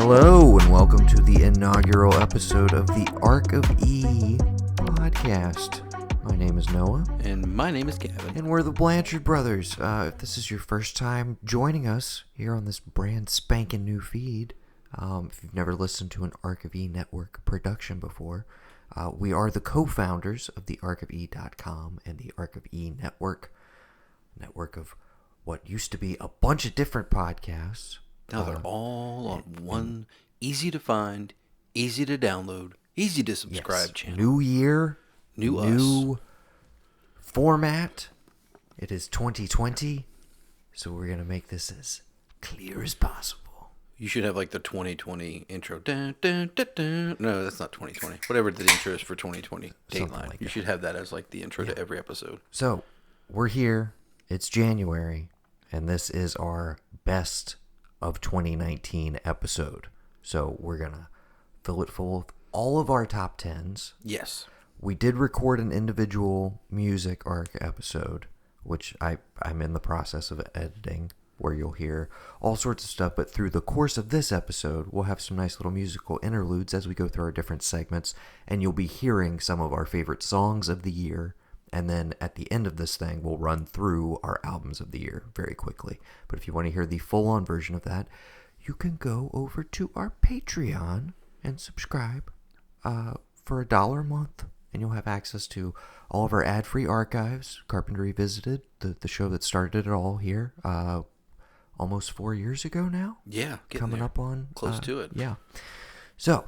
Hello, and welcome to the inaugural episode of the ARK of E Podcast. My name is Noah. And my name is Gavin. And we're the Blanchard Brothers. If this is your first time joining us here on this brand spanking new feed, if you've never listened to an ARK of E network production before, we are the co-founders of the ARKofe.com and the ARK of E network of what used to be a bunch of different podcasts. Now they're all on one easy to find, easy to download, easy to subscribe channel. New year, new format. It is 2020, so we're going to make this as clear as possible. You should have like the 2020 intro. Dun, dun, dun, dun. No, that's not 2020. Whatever the intro is for 2020. Dateline. Like you should have that as like the intro to every episode. So, we're here. It's January, and this is our best of 2019 episode. So we're gonna fill it full of all of our top 10s. Yes. We did record an individual music ARK episode, which I'm in the process of editing, where you'll hear all sorts of stuff. But through the course of this episode, we'll have some nice little musical interludes as we go through our different segments, and you'll be hearing some of our favorite songs of the year. And then at the end of this thing, we'll run through our albums of the year very quickly. But if you want to hear the full-on version of that, you can go over to our Patreon and subscribe for $1 a month. And you'll have access to all of our ad-free archives, Carpenter Revisited, the show that started it all here almost 4 years ago now. Yeah. Coming there. Up on... Close to it. Yeah. So...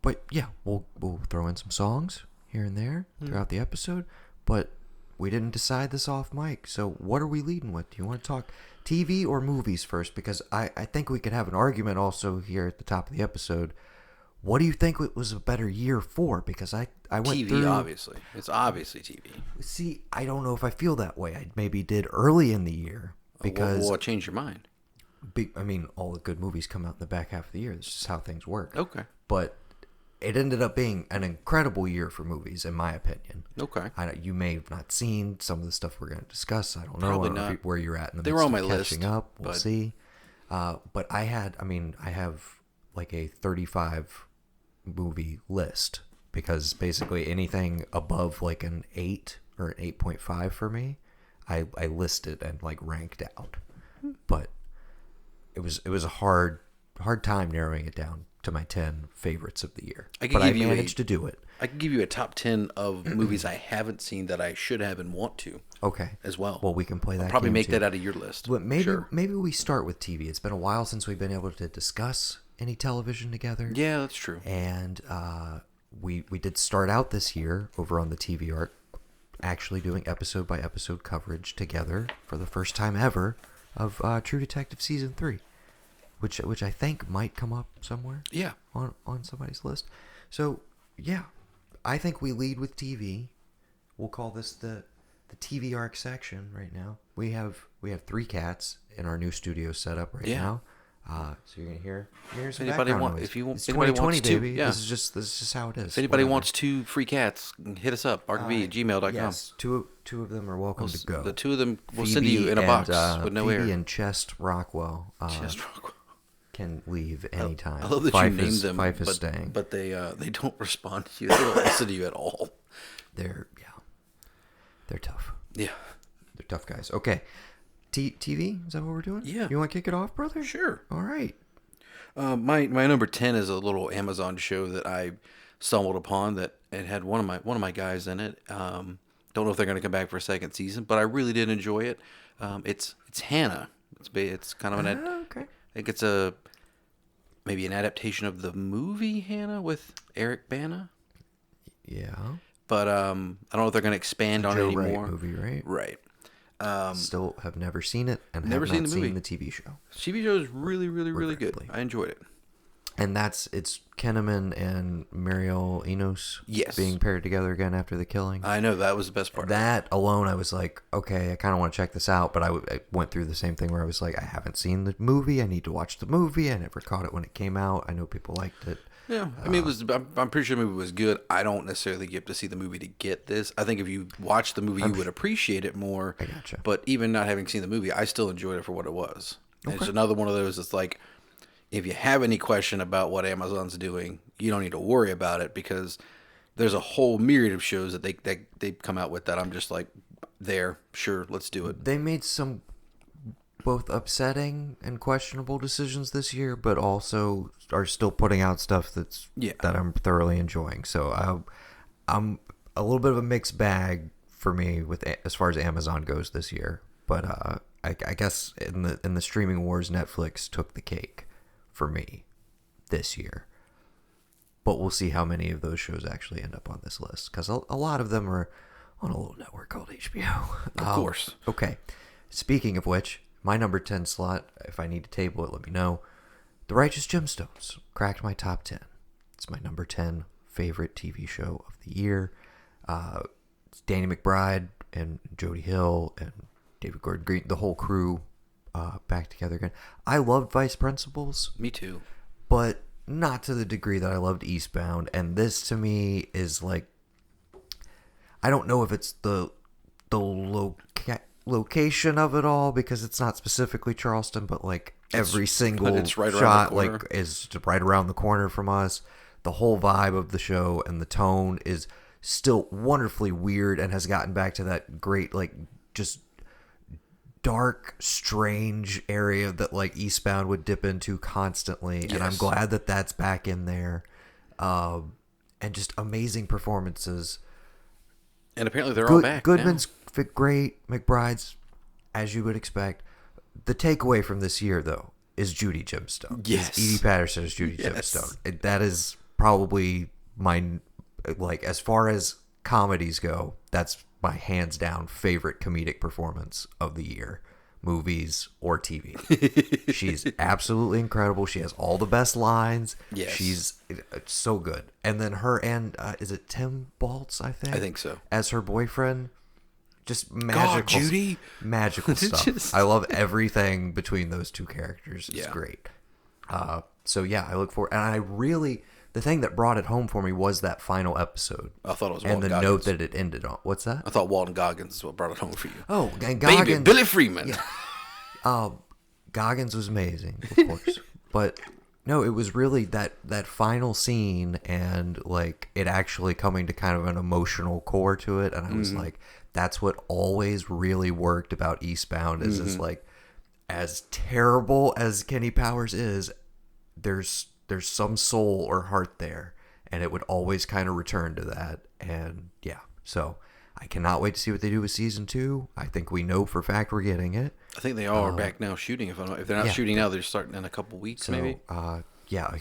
But yeah, we'll throw in some songs here and there throughout the episode. But we didn't decide this off mic. So what are we leading with? Do you want to talk TV or movies first? Because I think we could have an argument also here at the top of the episode. What do you think it was a better year for? Because I went TV, through... obviously. It's obviously TV. See, I don't know if I feel that way. I maybe did early in the year. Because... What changed your mind? I mean, all the good movies come out in the back half of the year. This is how things work. Okay. But... it ended up being an incredible year for movies, in my opinion. Okay. You may have not seen some of the stuff we're going to discuss. I don't know. Probably I don't know not. where you're at in the They midst were on my of catching list, up. We'll see. But I have like a 35 movie list because basically anything above like an 8 or an 8.5 for me, I listed and like ranked out. But it was a hard time narrowing it down to my 10 favorites of the year. I managed to do it. I could give you a top 10 of movies I haven't seen that I should have and want to. Okay. As well. Well, we can play that. I'll probably game make too. that out of your list. But maybe Sure. maybe we start with TV. It's been a while since we've been able to discuss any television together. Yeah, that's true. And we did start out this year over on the TV ARK, actually doing episode by episode coverage together for the first time ever of True Detective Season 3. Which I think might come up somewhere. Yeah. On somebody's list. So, yeah. I think we lead with TV. We'll call this the TV ARK section right now. We have 3 cats in our new studio setup right now. So you're gonna hear some background noise. It's 2020, baby. Yeah. This is just how it is. If anybody wants 2 free cats, hit us up. ARKofe@gmail.com. Yes, two of them are welcome to go. The 2 of them we'll Phoebe send to you in a box with no air. Phoebe and Chest Rockwell. Chest Rockwell. Can leave anytime. I love that Fife you named them, Fife is staying. But they don't respond to you. They don't listen to you at all. They're tough. Yeah. They're tough guys. Okay. TV? Is that what we're doing? Yeah. You want to kick it off, brother? Sure. All right. My number 10 is a little Amazon show that I stumbled upon that it had one of my guys in it. Don't know if they're going to come back for a second season, but I really did enjoy it. It's Hannah. It's kind of an okay. I think it's maybe an adaptation of the movie Hannah with Eric Bana. Yeah. But I don't know if they're going to expand on it anymore. Wright movie, right? Right. Still have never seen it and never have not seen the TV show. TV show is really, really, really good. I enjoyed it. And it's Kinnaman and Mariel Enos being paired together again after the killing. I know, that was the best part. That alone, I was like, okay, I kind of want to check this out. But I went through the same thing where I was like, I haven't seen the movie. I need to watch the movie. I never caught it when it came out. I know people liked it. Yeah, I mean, I'm pretty sure the movie was good. I don't necessarily get to see the movie to get this. I think if you watch the movie, you would appreciate it more. I gotcha. But even not having seen the movie, I still enjoyed it for what it was. And it's another one of those that's like, if you have any question about what Amazon's doing, you don't need to worry about it, because there's a whole myriad of shows that they come out with that I'm just like, sure, let's do it. They made some both upsetting and questionable decisions this year, but also are still putting out stuff that I'm thoroughly enjoying. So I'm a little bit of a mixed bag for me with as far as Amazon goes this year. But I guess in the streaming wars, Netflix took the cake for me this year. But we'll see how many of those shows actually end up on this list, because a lot of them are on a little network called HBO. Of course. Okay. Speaking of which, my number 10 slot, if I need to table it, let me know. The Righteous Gemstones cracked my top 10. It's my number 10 favorite TV show of the year. It's Danny McBride and Jody Hill and David Gordon Green, the whole crew back together again. I loved Vice Principals. Me too. But not to the degree that I loved Eastbound. And this to me is like, I don't know if it's the location of it all, because it's not specifically Charleston, but like every single shot like is right around the corner from us. The whole vibe of the show and the tone is still wonderfully weird and has gotten back to that great, like, just dark, strange area that like Eastbound would dip into constantly. Yes. And I'm glad that that's back in there. And just amazing performances. And apparently they're all back. Goodman's great. McBride's, as you would expect. The takeaway from this year, though, is Judy Gemstone. Yes. Edie Patterson is Judy Gemstone. That is probably my, like, as far as comedies go, that's my hands down favorite comedic performance of the year. Movies or TV. She's absolutely incredible. She has all the best lines. Yes. She's so good. And then her and, is it Tim Baltz, I think? I think so. As her boyfriend. Just magical. God, Judy. Magical stuff. I love everything between those two characters. It's great. So yeah, I look forward. And I really, the thing that brought it home for me was that final episode. I thought it was and Walton the Goggins. note that it ended on. What's that? I thought Walton Goggins is what brought it home for you. Oh, and Goggins. Baby, Billy Freeman. Yeah. Goggins was amazing, of course. But no, it was really that final scene and like it actually coming to kind of an emotional core to it. And I was like, that's what always really worked about Eastbound is it's like, as terrible as Kenny Powers is, there's some soul or heart there, and it would always kind of return to that. And yeah, so I cannot wait to see what they do with season 2. I think we know for a fact we're getting it. I think they all are back now shooting. If they're not shooting now, they're starting in a couple weeks, so, maybe. Yeah,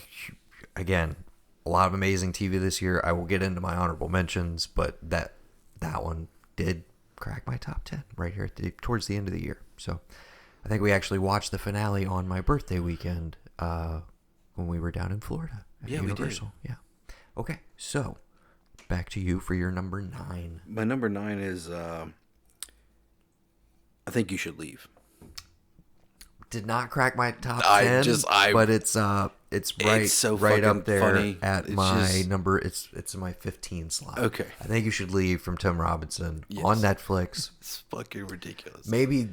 again, a lot of amazing TV this year. I will get into my honorable mentions, but that one did crack my top 10 right here towards the end of the year. So I think we actually watched the finale on my birthday weekend when we were down in Florida at Universal. We did. Yeah. Okay, so back to you for your number 9. My number 9 is I Think You Should Leave. Did not crack my top 10, but it's right so right up there funny. At my number. It's in my 15 slot. Okay. I Think You Should Leave from Tim Robinson on Netflix. It's fucking ridiculous. Maybe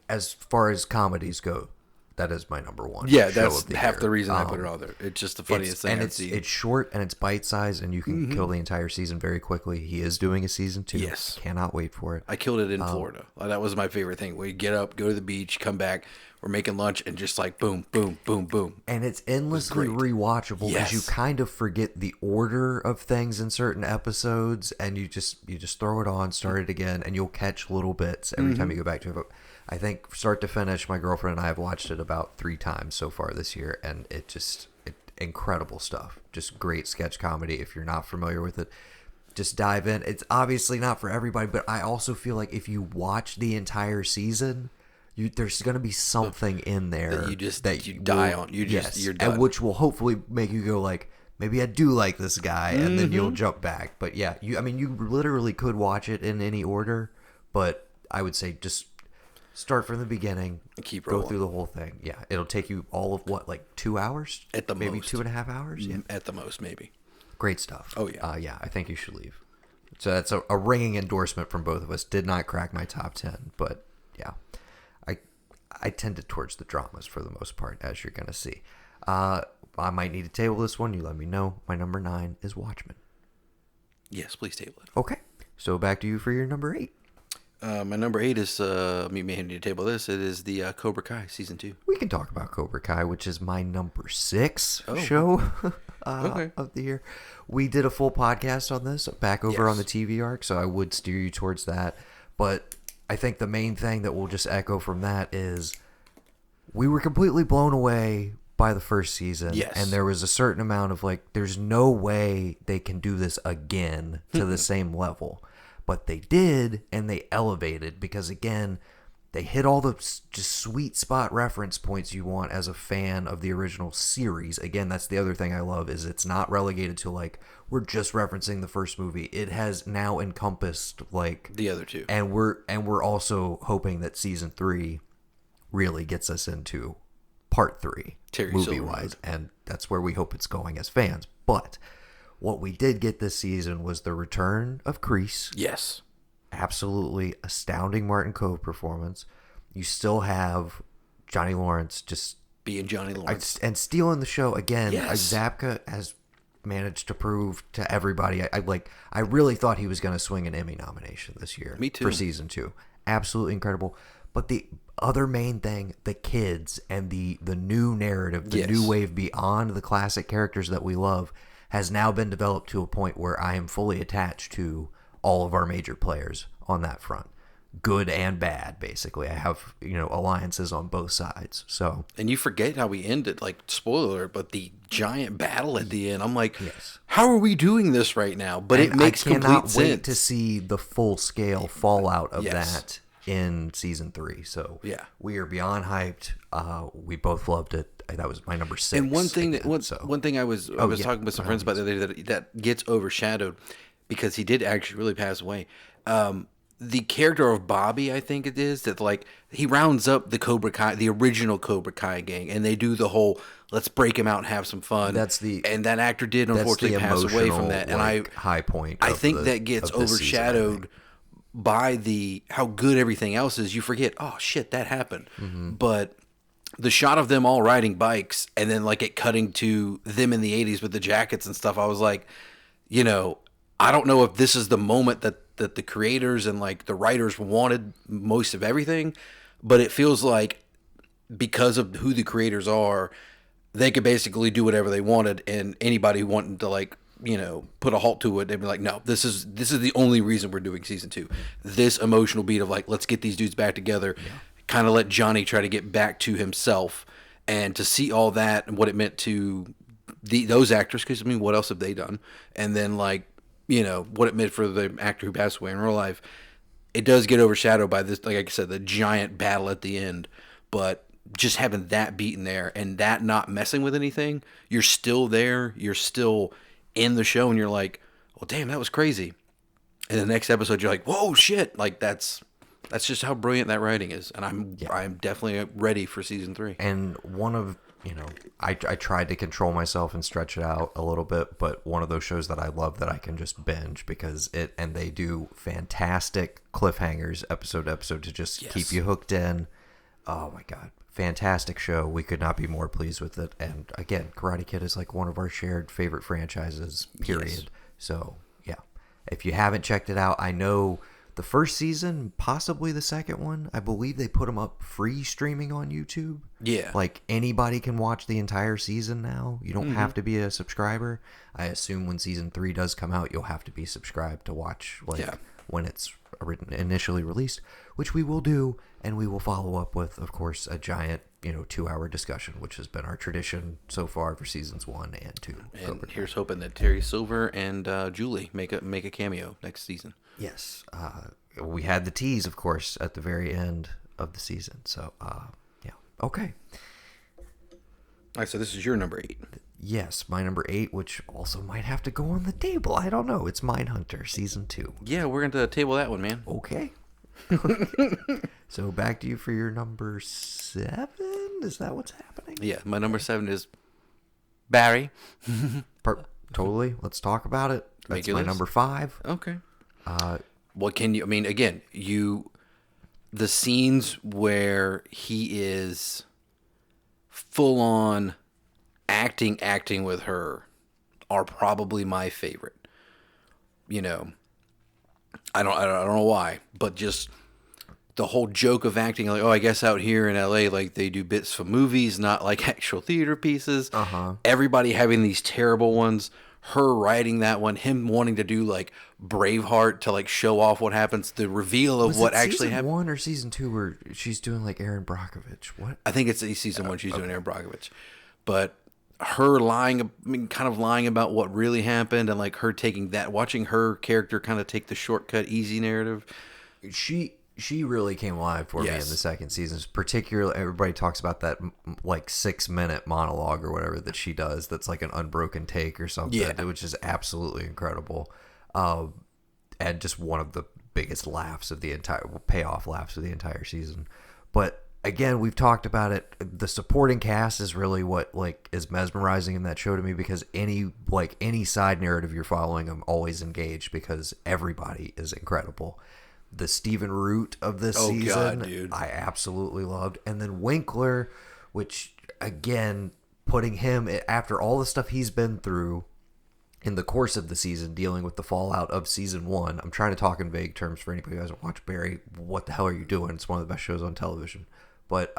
as far as comedies go, that is my number 1. Yeah, show that's of the half year. the reason I put it on there. It's just the funniest thing I've seen. It's short and it's bite-sized, and you can kill the entire season very quickly. He is doing a season 2. Yes. Cannot wait for it. I killed it in Florida. That was my favorite thing. We get up, go to the beach, come back, we're making lunch, and just like boom, boom, boom, boom. And it's endlessly rewatchable because you kind of forget the order of things in certain episodes, and you just throw it on, start it again, and you'll catch little bits every time you go back to it. But I think start to finish, my girlfriend and I have watched it about 3 times so far this year, and incredible stuff. Just great sketch comedy. If you're not familiar with it, just dive in. It's obviously not for everybody, but I also feel like if you watch the entire season, there's going to be something in there that you die on. You're done. And which will hopefully make you go like, maybe I do like this guy, and then you'll jump back. But yeah, you literally could watch it in any order, but I would say just start from the beginning, keep go rolling through the whole thing. Yeah, it'll take you all of like 2 hours at the maybe most. 2.5 hours. Yeah, at the most, maybe. Great stuff. Oh yeah, yeah. I Think You Should Leave. So that's a ringing endorsement from both of us. Did not crack my top 10, but yeah, I tended towards the dramas for the most part, as you're going to see. I might need to table this one. You let me know. My number 9 is Watchmen. Yes, please table it. Okay. So back to you for your number 8. My number 8 is, me may need to table this. It is the Cobra Kai Season 2. We can talk about Cobra Kai, which is my number 6 show of the year. We did a full podcast on this back over on the TV arc, so I would steer you towards that. But I think the main thing that we'll just echo from that is we were completely blown away by the first season. Yes. And there was a certain amount of like, there's no way they can do this again to the same level. But they did, and they elevated because, again, they hit all the just sweet spot reference points you want as a fan of the original series. Again, that's the other thing I love is it's not relegated to like, we're just referencing the first movie. It has now encompassed like The other two. And we're also hoping that season 3 really gets us into part 3 movie wise, and that's where we hope it's going as fans. But what we did get this season was the return of Kreese. Yes. Absolutely astounding Martin Cove performance. You still have Johnny Lawrence just being Johnny Lawrence and stealing the show again. Yes. Zabka has managed to prove to everybody. I really thought he was going to swing an Emmy nomination this year. Me too. For season 2. Absolutely incredible. But the other main thing, the kids and the new narrative, the new wave beyond the classic characters that we love, has now been developed to a point where I am fully attached to all of our major players on that front. Good and bad, basically. I have, alliances on both sides. So, and you forget how we ended, like, spoiler alert, but the giant battle at the end. I'm like, how are we doing this right now? But it makes complete sense. I cannot wait to see the full scale fallout of that in season 3. So we are beyond hyped. We both loved it. That was my number 6. And one thing I was talking with some friends about the other day that gets overshadowed because he did actually really pass away. The character of Bobby, I think it is, that like he rounds up the Cobra Kai, the original Cobra Kai gang, and they do the whole let's break him out and have some fun. And that actor did unfortunately pass away from that. And high point. I think that gets overshadowed by how good everything else is. You forget, oh shit, that happened. Mm-hmm. But the shot of them all riding bikes and then like it cutting to them in the 80s with the jackets and stuff, I was like, I don't know if this is the moment that the creators and like the writers wanted most of everything, but it feels like because of who the creators are, they could basically do whatever they wanted, and anybody wanting to like, put a halt to it, they'd be like, no, this is the only reason we're doing season 2. This emotional beat of like, let's get these dudes back together, kind of let Johnny try to get back to himself, and to see all that and what it meant to those actors, because I mean, what else have they done? And then like, what it meant for the actor who passed away in real life, it does get overshadowed by this, like I said, the giant battle at the end. But just having that beat in there and that not messing with anything, you're still there, you're still in the show, and you're like, well, damn, that was crazy. And the next episode, you're like, whoa, shit. Like, that's just how brilliant that writing is. And I'm definitely ready for season 3. And one of, I tried to control myself and stretch it out a little bit, but one of those shows that I love that I can just binge because they do fantastic cliffhangers episode to episode to just keep you hooked in. Oh my God. Fantastic show. We could not be more pleased with it. And again, Karate Kid is like one of our shared favorite franchises, period. Yes. So yeah, if you haven't checked it out, I know the first season, possibly the second one, I believe they put them up free streaming on YouTube. Yeah. Like anybody can watch the entire season now. You don't have to be a subscriber. I assume when season 3 does come out, you'll have to be subscribed to watch when it's initially released, which we will do. And we will follow up with, of course, a giant, 2-hour discussion, which has been our tradition so far for seasons 1 and 2. And here's hoping that Terry Silver and Julie make a cameo next season. Yes. We had the tease, of course, at the very end of the season. So, yeah. Okay. All right, so this is your number 8. Yes, my number 8, which also might have to go on the table. I don't know. It's Mindhunter, season 2. Yeah, we're going to table that one, man. Okay. So back to you for your number 7. Is that what's happening? Yeah, my number 7 is Barry. Totally. Let's talk about it. That's my number 5. Okay. What can you? I mean, again, the scenes where he is full on acting with her are probably my favorite. You know, I don't know why, but just the whole joke of acting, like, oh, I guess out here in LA, like, they do bits for movies, not like actual theater pieces. Everybody having these terrible ones, her writing that one, him wanting to do like Braveheart to like show off what happens, the reveal of what actually happened. Season 1 or season 2 where she's doing like Aaron Brockovich? What? I think it's season 1 she's doing Aaron Brockovich. But her lying, kind of lying about what really happened, and like her taking that, watching her character kind of take the shortcut, easy narrative. She really came alive for me in the second season. Particularly, everybody talks about that like 6-minute monologue or whatever that she does. That's like an unbroken take or something, which is absolutely incredible, and just one of the biggest laughs of the entire payoff laughs of the entire season. But again, we've talked about it. The supporting cast is really what like is mesmerizing in that show to me, because any side narrative you're following, I'm always engaged because everybody is incredible. The Stephen Root of this season, dude. I absolutely loved. And then Winkler, which, again, putting him, after all the stuff he's been through in the course of the season, dealing with the fallout of season 1. I'm trying to talk in vague terms for anybody who hasn't watched Barry. What the hell are you doing? It's one of the best shows on television. But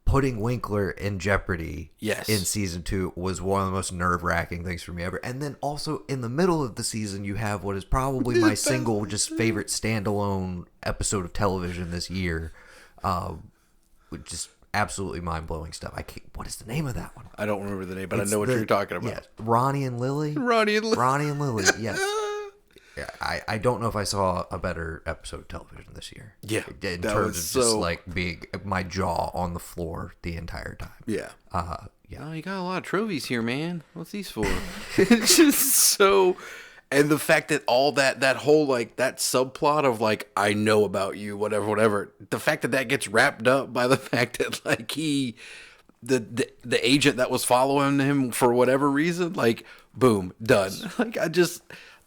putting Winkler in jeopardy in season 2 was one of the most nerve-wracking things for me ever. And then also in the middle of the season, you have what is probably my single just favorite standalone episode of television this year, with just absolutely mind-blowing stuff. What is the name of that one? I don't remember the name, but I know what you're talking about. Yeah, Ronnie and Lily. Ronnie and Lily. Yes. Yeah, I don't know if I saw a better episode of television this year. Yeah, in terms of just like being my jaw on the floor the entire time. Yeah. Yeah. Oh, you got a lot of trophies here, man. What's these for? It's just so, and the fact that all that whole like that subplot of like I know about you, whatever. The fact that gets wrapped up by the fact that like the agent that was following him for whatever reason, like boom, done. Like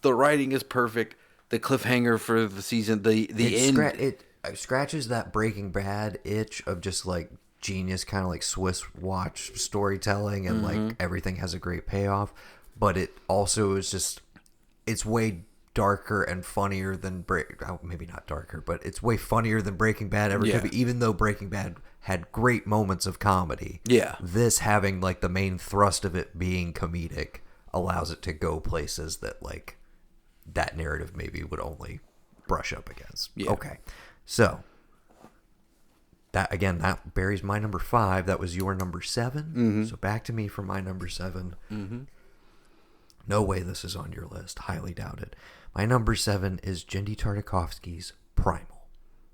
the writing is perfect. The cliffhanger for the season, the end. It scratches that Breaking Bad itch of just like genius kind of like Swiss watch storytelling, and like everything has a great payoff. But it also is just, it's way darker and funnier than maybe not darker, but it's way funnier than Breaking Bad ever could be. Even though Breaking Bad had great moments of comedy, this having like the main thrust of it being comedic allows it to go places that like that narrative maybe would only brush up against. Okay, so that Barry's my number 5. That was your number 7. So back to me for my number 7. No way this is on your list. Highly doubt it. My number 7 is Jendy Tartakovsky's Primal.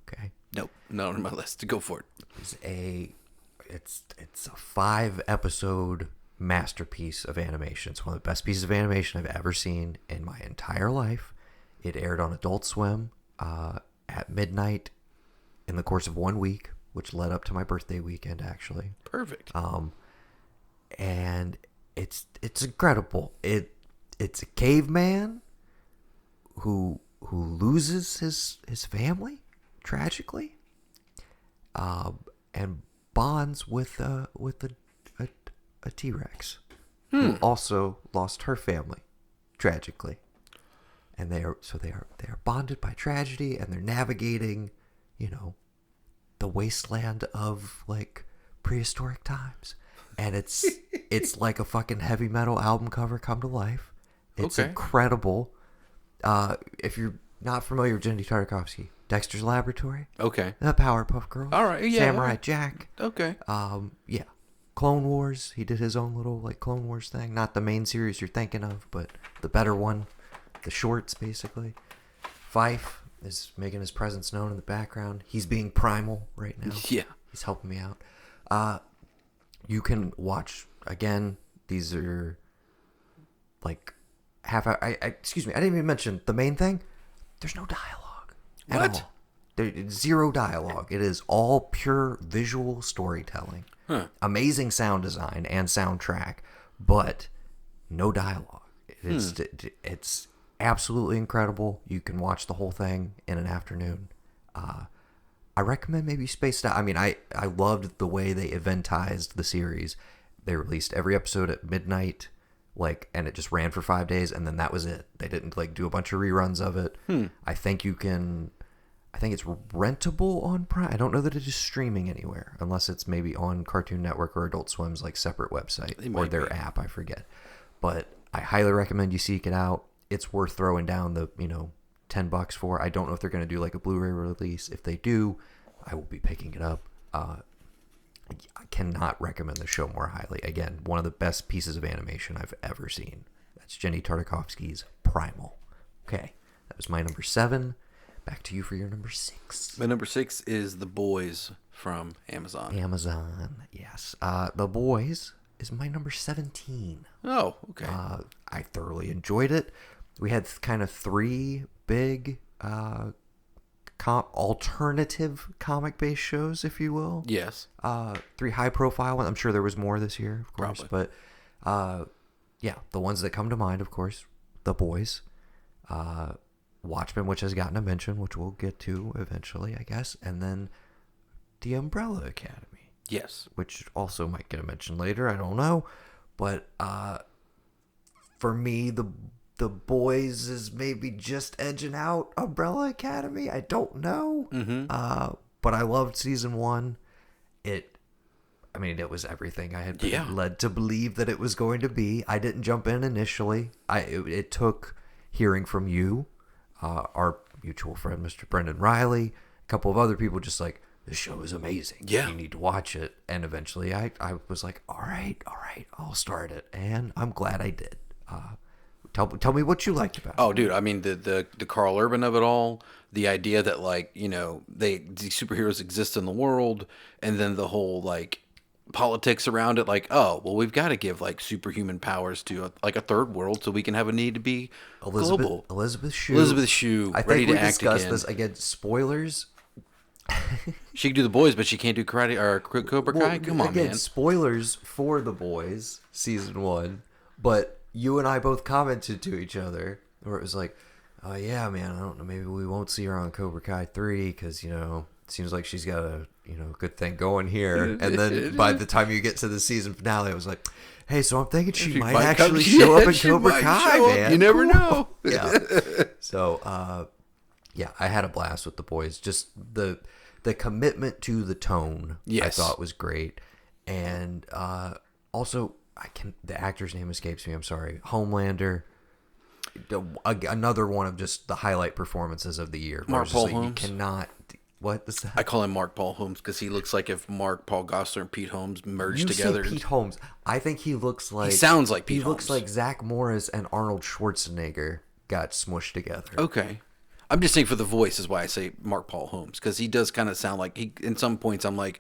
Okay. Nope, not on my list. Go for it. It's a 5-episode masterpiece of animation. It's one of the best pieces of animation I've ever seen in my entire life. It aired on Adult Swim at midnight in the course of 1 week, which led up to my birthday weekend, actually. Perfect. And it's incredible. It's a caveman who loses his family tragically, and bonds with a T-Rex who also lost her family tragically, and they are bonded by tragedy, and they're navigating, the wasteland of like prehistoric times, and it's like a fucking heavy metal album cover come to life. It's incredible. If you're not familiar with Jendy Tartakovsky, Dexter's Laboratory, the Powerpuff Girls, all right, Samurai Jack, yeah. Clone Wars. He did his own little like Clone Wars thing. Not the main series you're thinking of, but the better one. The shorts, basically. Fife is making his presence known in the background. He's being primal right now. Yeah. He's helping me out. You can watch, again, these are like excuse me, I didn't even mention the main thing. There's no dialogue at all. There's zero dialogue. It is all pure visual storytelling. Amazing sound design and soundtrack, but no dialogue. It's absolutely incredible. You can watch the whole thing in an afternoon. I recommend maybe spaced out. I mean, I loved the way they eventized the series. They released every episode at midnight, like, and it just ran for 5 days, and then that was it. They didn't like do a bunch of reruns of it. I think it's rentable on Prime. I don't know that it is streaming anywhere, unless it's maybe on Cartoon Network or Adult Swim's like separate website or their app. I forget, but I highly recommend you seek it out. It's worth throwing down the $10 for. I don't know if they're going to do like a Blu-ray release. If they do, I will be picking it up. I cannot recommend the show more highly. Again, one of the best pieces of animation I've ever seen. That's Jenny Tartakovsky's Primal. Okay, that was my number 7. Back to you for your number 6. My number 6 is The Boys from Amazon. Amazon, yes. The Boys is my number 17. Oh, okay. I thoroughly enjoyed it. We had kind of 3 big alternative comic-based shows, if you will. Yes. 3 high-profile ones. I'm sure there was more this year, of course. Probably. But, yeah, the ones that come to mind, of course, The Boys. Watchmen, which has gotten a mention, which we'll get to eventually, I guess. And then The Umbrella Academy. Yes. Which also might get a mention later. I don't know. But for me, the Boys is maybe just edging out Umbrella Academy. I don't know. But I loved season 1. It was everything I had been led to believe that it was going to be. I didn't jump in initially. It took hearing from you, our mutual friend, Mr. Brendan Riley, a couple of other people just like, this show is amazing. Yeah. You need to watch it. And eventually I was like, all right, I'll start it. And I'm glad I did. Tell me what you liked about it. Oh, dude, I mean, the Carl Urban of it all, the idea that, like, these superheroes exist in the world, and then the whole, like, politics around it, like, oh, well, we've got to give, like, superhuman powers to, a third world so we can have a need to be global. Elizabeth Shue. I ready think to act again. We discussed this. Again, spoilers. She can do The Boys, but she can't do karate or Cobra Kai? Come on, man. Spoilers for The Boys, season 1, but you and I both commented to each other where it was like, oh yeah, man, I don't know, maybe we won't see her on Cobra Kai 3 because, it seems like she's got a, good thing going here. And then by the time you get to the season finale, I was like, hey, so I'm thinking she might actually show up in Cobra Kai, man. You never know. Yeah. So, yeah, I had a blast with The Boys. Just the commitment to the tone, I thought was great. And also, the actor's name escapes me. I'm sorry. Homelander. Another one of just the highlight performances of the year. Mark Paul Holmes. You cannot. What is that? I call him Mark Paul Holmes because he looks like if Mark Paul Gosselaar and Pete Holmes merged together. Say Pete Holmes. I think he looks like. He sounds like Pete Holmes. He looks like Zach Morris and Arnold Schwarzenegger got smushed together. Okay. I'm just saying for the voice is why I say Mark Paul Holmes because he does kind of sound like he. In some points, I'm like,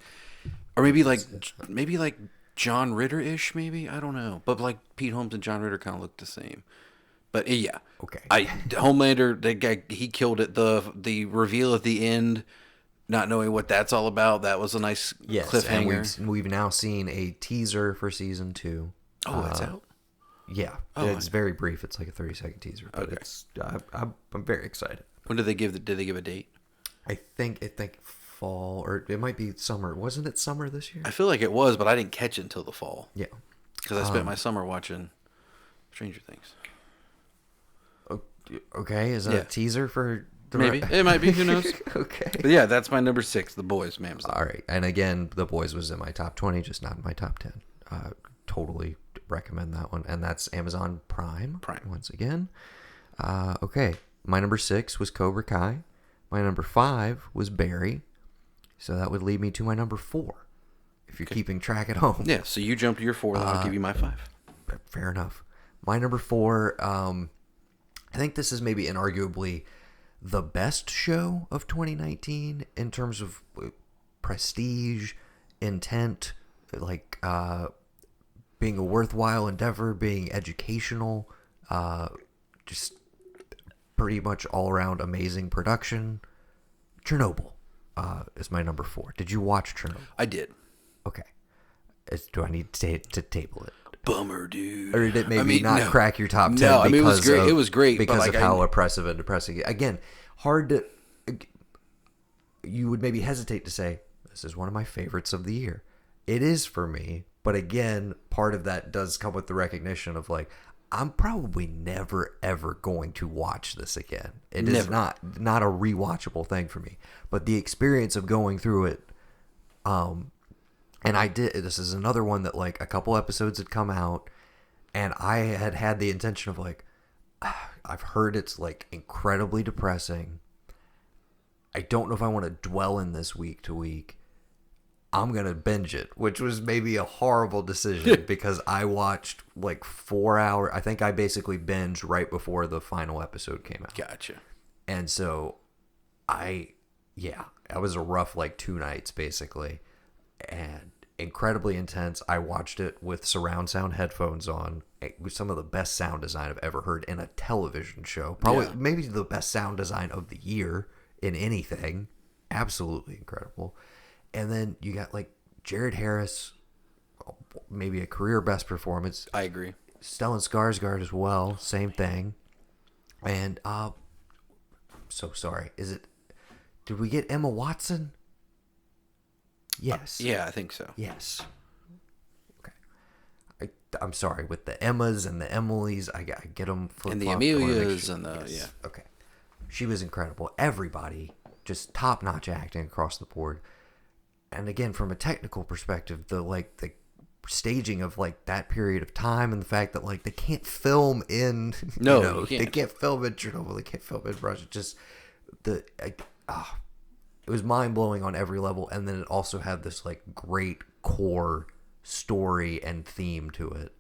or maybe like John Ritter-ish. Maybe I don't know, but like Pete Holmes and John Ritter kind of look the same. But yeah, okay. Homelander, that guy, he killed it. The reveal at the end, not knowing what that's all about, that was a nice cliffhanger. And we've now seen a teaser for season 2. Oh, that's out. Yeah, it's very brief. It's like a 30-second teaser, but I'm very excited. When did they give a date? I think fall, or it might be summer. Wasn't it summer this year? I feel like it was, but I didn't catch it until the fall. Yeah, because I spent my summer watching Stranger Things. Okay, is that a teaser for the maybe it might be, who knows? Okay, but yeah, that's my number 6, The Boys, ma'am. All right, and again, The Boys was in my top 20, just not in my top 10. Totally recommend that one, and that's Amazon Prime once again. Okay, my number 6 was Cobra Kai. My number 5 was Barry. So that would lead me to my number 4, if you're keeping track at home. Yeah, so you jump to your 4, then I'll give you my 5. Fair enough. My number 4, I think this is maybe inarguably the best show of 2019 in terms of prestige, intent, like being a worthwhile endeavor, being educational, just pretty much all around amazing production. Chernobyl is my number 4. Did you watch Chernobyl? I did. Okay. Do I need to table it? Bummer, dude. Or did it maybe crack your top 10? No, I mean, it was great because of how oppressive and depressing. Again, hard to you would maybe hesitate to say, this is one of my favorites of the year. It is for me, but again, part of that does come with the recognition of like, I'm probably never ever going to watch this again. It is not a rewatchable thing for me. But the experience of going through it, and I did. This is another one that like a couple episodes had come out, and I had the intention of like, I've heard it's like incredibly depressing. I don't know if I want to dwell in this week to week. I'm going to binge it, which was maybe a horrible decision because I watched like 4 hours. I think I basically binged right before the final episode came out. Gotcha. And so it was a rough like 2 nights basically, and incredibly intense. I watched it with surround sound headphones on. It was some of the best sound design I've ever heard in a television show. Probably maybe the best sound design of the year in anything. Absolutely incredible. And then you got like Jared Harris, maybe a career best performance. I agree. Stellan Skarsgård as well, same thing. And so sorry. Did we get Emma Watson? Yes. Yeah, I think so. Yes. Okay. I'm sorry, with the Emmas and the Emilys, I get them flip-flopped. And the Amelias and the yes. Okay. She was incredible. Everybody, just top-notch acting across the board. And again, from a technical perspective, the staging of like that period of time and the fact that like they can't film in they can't film in Chernobyl, they can't film in Russia. Just it was mind blowing on every level. And then it also had this like great core story and theme to it,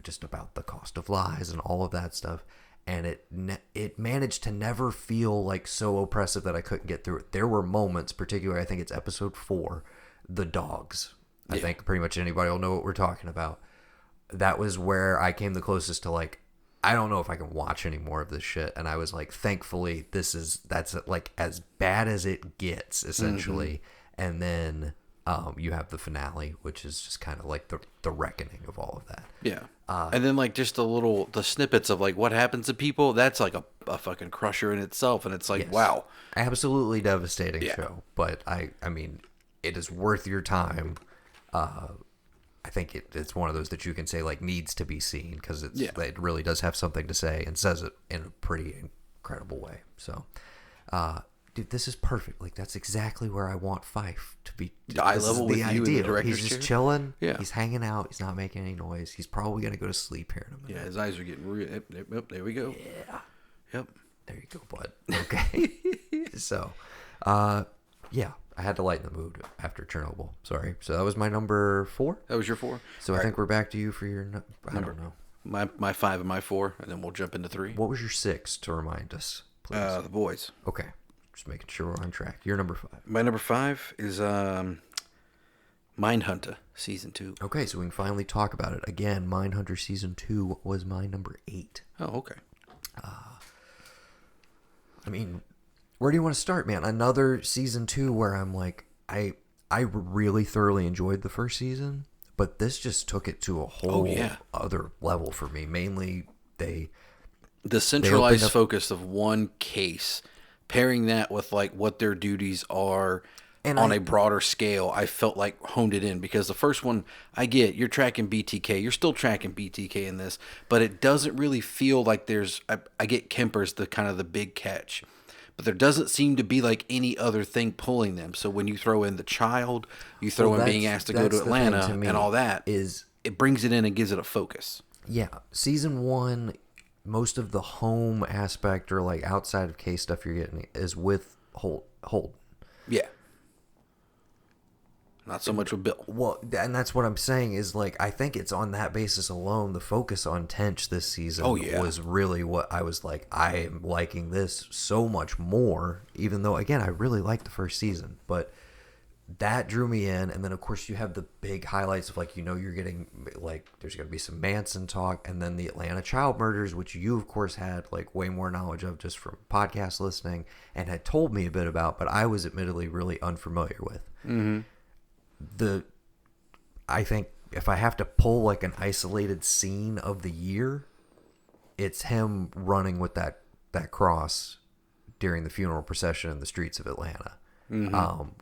just about the cost of lies and all of that stuff. And it managed to never feel like so oppressive that I couldn't get through it. There were moments, particularly I think it's episode 4, the dogs. I think pretty much anybody will know what we're talking about. That was where I came the closest to like, I don't know if I can watch any more of this shit. And I was like, thankfully, that's like as bad as it gets, essentially. Mm-hmm. And then you have the finale, which is just kind of like the reckoning of all of that. Yeah. And then like just the snippets of like what happens to people, that's like a fucking crusher in itself. And it's like, wow. Absolutely devastating show. But I mean, it is worth your time. I think it's one of those that you can say like needs to be seen because it really does have something to say and says it in a pretty incredible way. So, dude, this is perfect. Like that's exactly where I want Fife to be. Eye level with you in the director's He's just chair? chilling. Yeah. He's hanging out. He's not making any noise. He's probably gonna go to sleep here in a minute. Yeah, his eyes are getting real. Yep, there we go. Yeah. Yep. There you go, bud. Okay. So, yeah, I had to lighten the mood after Chernobyl. Sorry. So that was my number 4. That was your 4. So I think we're back to you for your. I don't know. My 5 and my 4, and then we'll jump into 3. What was your 6 to remind us, please? The Boys. Okay. Just making sure we're on track. Your number 5. My number 5 is Mindhunter Season 2. Okay, so we can finally talk about it. Again, Mindhunter Season 2 was my number 8. Oh, okay. I mean, where do you want to start, man? Another Season 2 where I'm like, I really thoroughly enjoyed the first season, but this just took it to a whole other level for me. Mainly, the centralized focus of one case, pairing that with like what their duties are on a broader scale, I felt like honed it in because the first one, I get you're tracking BTK, you're still tracking BTK in this, but it doesn't really feel like I get Kemper's the kind of the big catch, but there doesn't seem to be like any other thing pulling them. So when you throw in the child, you throw in being asked to go to Atlanta and all that, it brings it in and gives it a focus. Yeah, season 1. Most of the home aspect or like outside of case stuff you're getting is with Holden. Yeah. Not so much with Bill. Well, and that's what I'm saying is like I think it's on that basis alone. The focus on Tench this season was really what I was like. I am liking this so much more, even though again I really liked the first season, but that drew me in. And then of course you have the big highlights of like you're getting like there's going to be some Manson talk, and then the Atlanta child murders, which you of course had like way more knowledge of just from podcast listening and had told me a bit about, but I was admittedly really unfamiliar with. Mm-hmm. I think if I have to pull like an isolated scene of the year, it's him running with that cross during the funeral procession in the streets of Atlanta.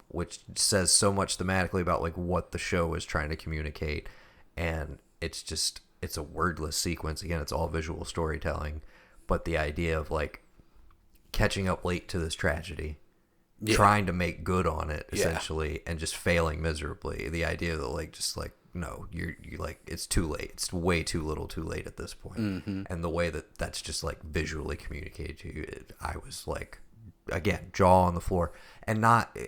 which says so much thematically about like what the show is trying to communicate. And it's a wordless sequence. Again, it's all visual storytelling, but the idea of like catching up late to this tragedy, trying to make good on it essentially, and just failing miserably. The idea that like just like, no, you like, it's too late. It's way too little, too late at this point. And the way that that's just like visually communicated to you, I was like, again, jaw on the floor. And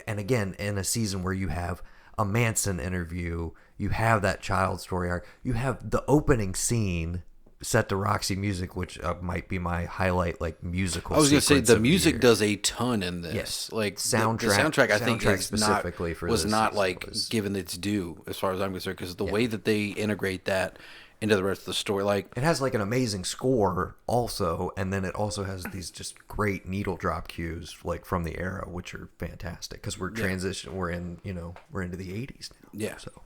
again, in a season where you have a Manson interview, you have that child story arc, you have the opening scene set to Roxy music, which might be my highlight, like musical. I was going to say the music year. does a ton in this. Yes, like soundtrack. The soundtrack, I think, is specifically not, for was this not season like was, given its due as far as I'm concerned, because the way that they integrate that into the rest of the story, like it has like an amazing score also, and then it also has these just great needle drop cues like from the era, which are fantastic because we're transitioning. We're into the 80s now. Yeah. So.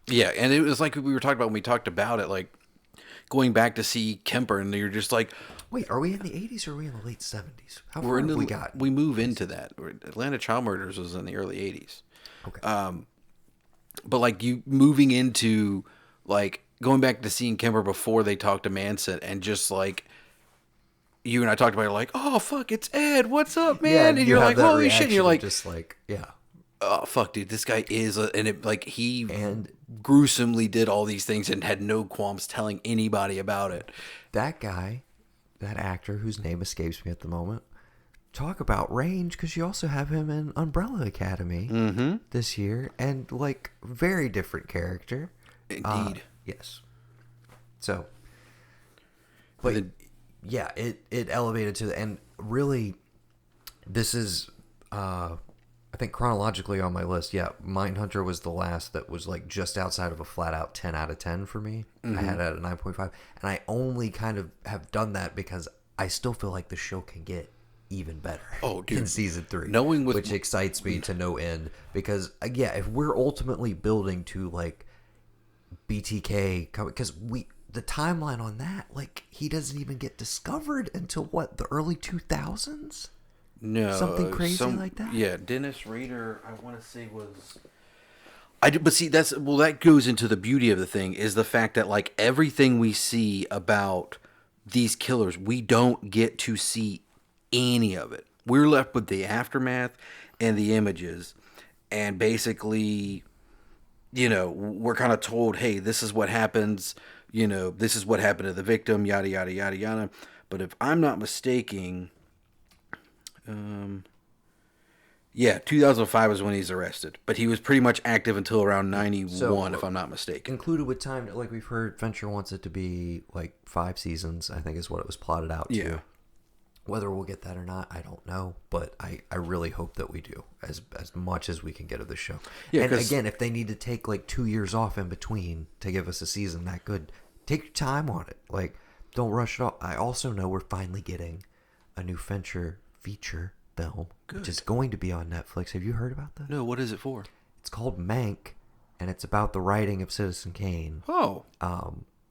Yeah, and it was like we were talking about when we talked about it, like going back to see Kemper, and you're just like, wait, are we in the 80s or are we in the late 70s? How we're far into have we got? We move into that. Atlanta Child Murders was in the early 80s. Okay. But like you moving into like going back to seeing Kemper before they talked to Manson, and just like you and I talked about it, like, oh fuck, it's Ed, what's up, man? And you're like, holy shit, and you're like, just like, yeah. Oh fuck, dude! This guy is, and it like he gruesomely did all these things and had no qualms telling anybody about it. That guy, that actor whose name escapes me at the moment, talk about range, because you also have him in Umbrella Academy this year, and like very different character. Indeed, yes. So, but yeah, it elevated to the end. Really, this is. I think chronologically on my list, Mindhunter was the last that was like just outside of a flat out 10 out of 10 for me. I had it at a 9.5, and I only kind of have done that because I still feel like the show can get even better in season 3, which excites me to no end, because if we're ultimately building to like BTK, because the timeline on that, like he doesn't even get discovered until what, the early 2000s? No, something crazy like that. Yeah, Dennis Rader, I want to say was. But see, that goes into the beauty of the thing, is the fact that like everything we see about these killers, we don't get to see any of it. We're left with the aftermath and the images, and basically, we're kind of told, hey, this is what happens. This is what happened to the victim. Yada yada yada yada. But if I'm not mistaken. 2005 is when he's arrested, but he was pretty much active until around 91, if I'm not mistaken. Included with time, like we've heard, Fincher wants it to be like 5 seasons, I think is what it was plotted out to. Yeah. Whether we'll get that or not, I don't know, but I really hope that we do as much as we can get of the show. Yeah, and again, if they need to take like 2 years off in between to give us a season that good, take your time on it. Like, don't rush it off. I also know we're finally getting a new Fincher feature film, which is going to be on Netflix. Have you heard about that? No, what is it for? It's called Mank, and it's about the writing of Citizen Kane. Oh.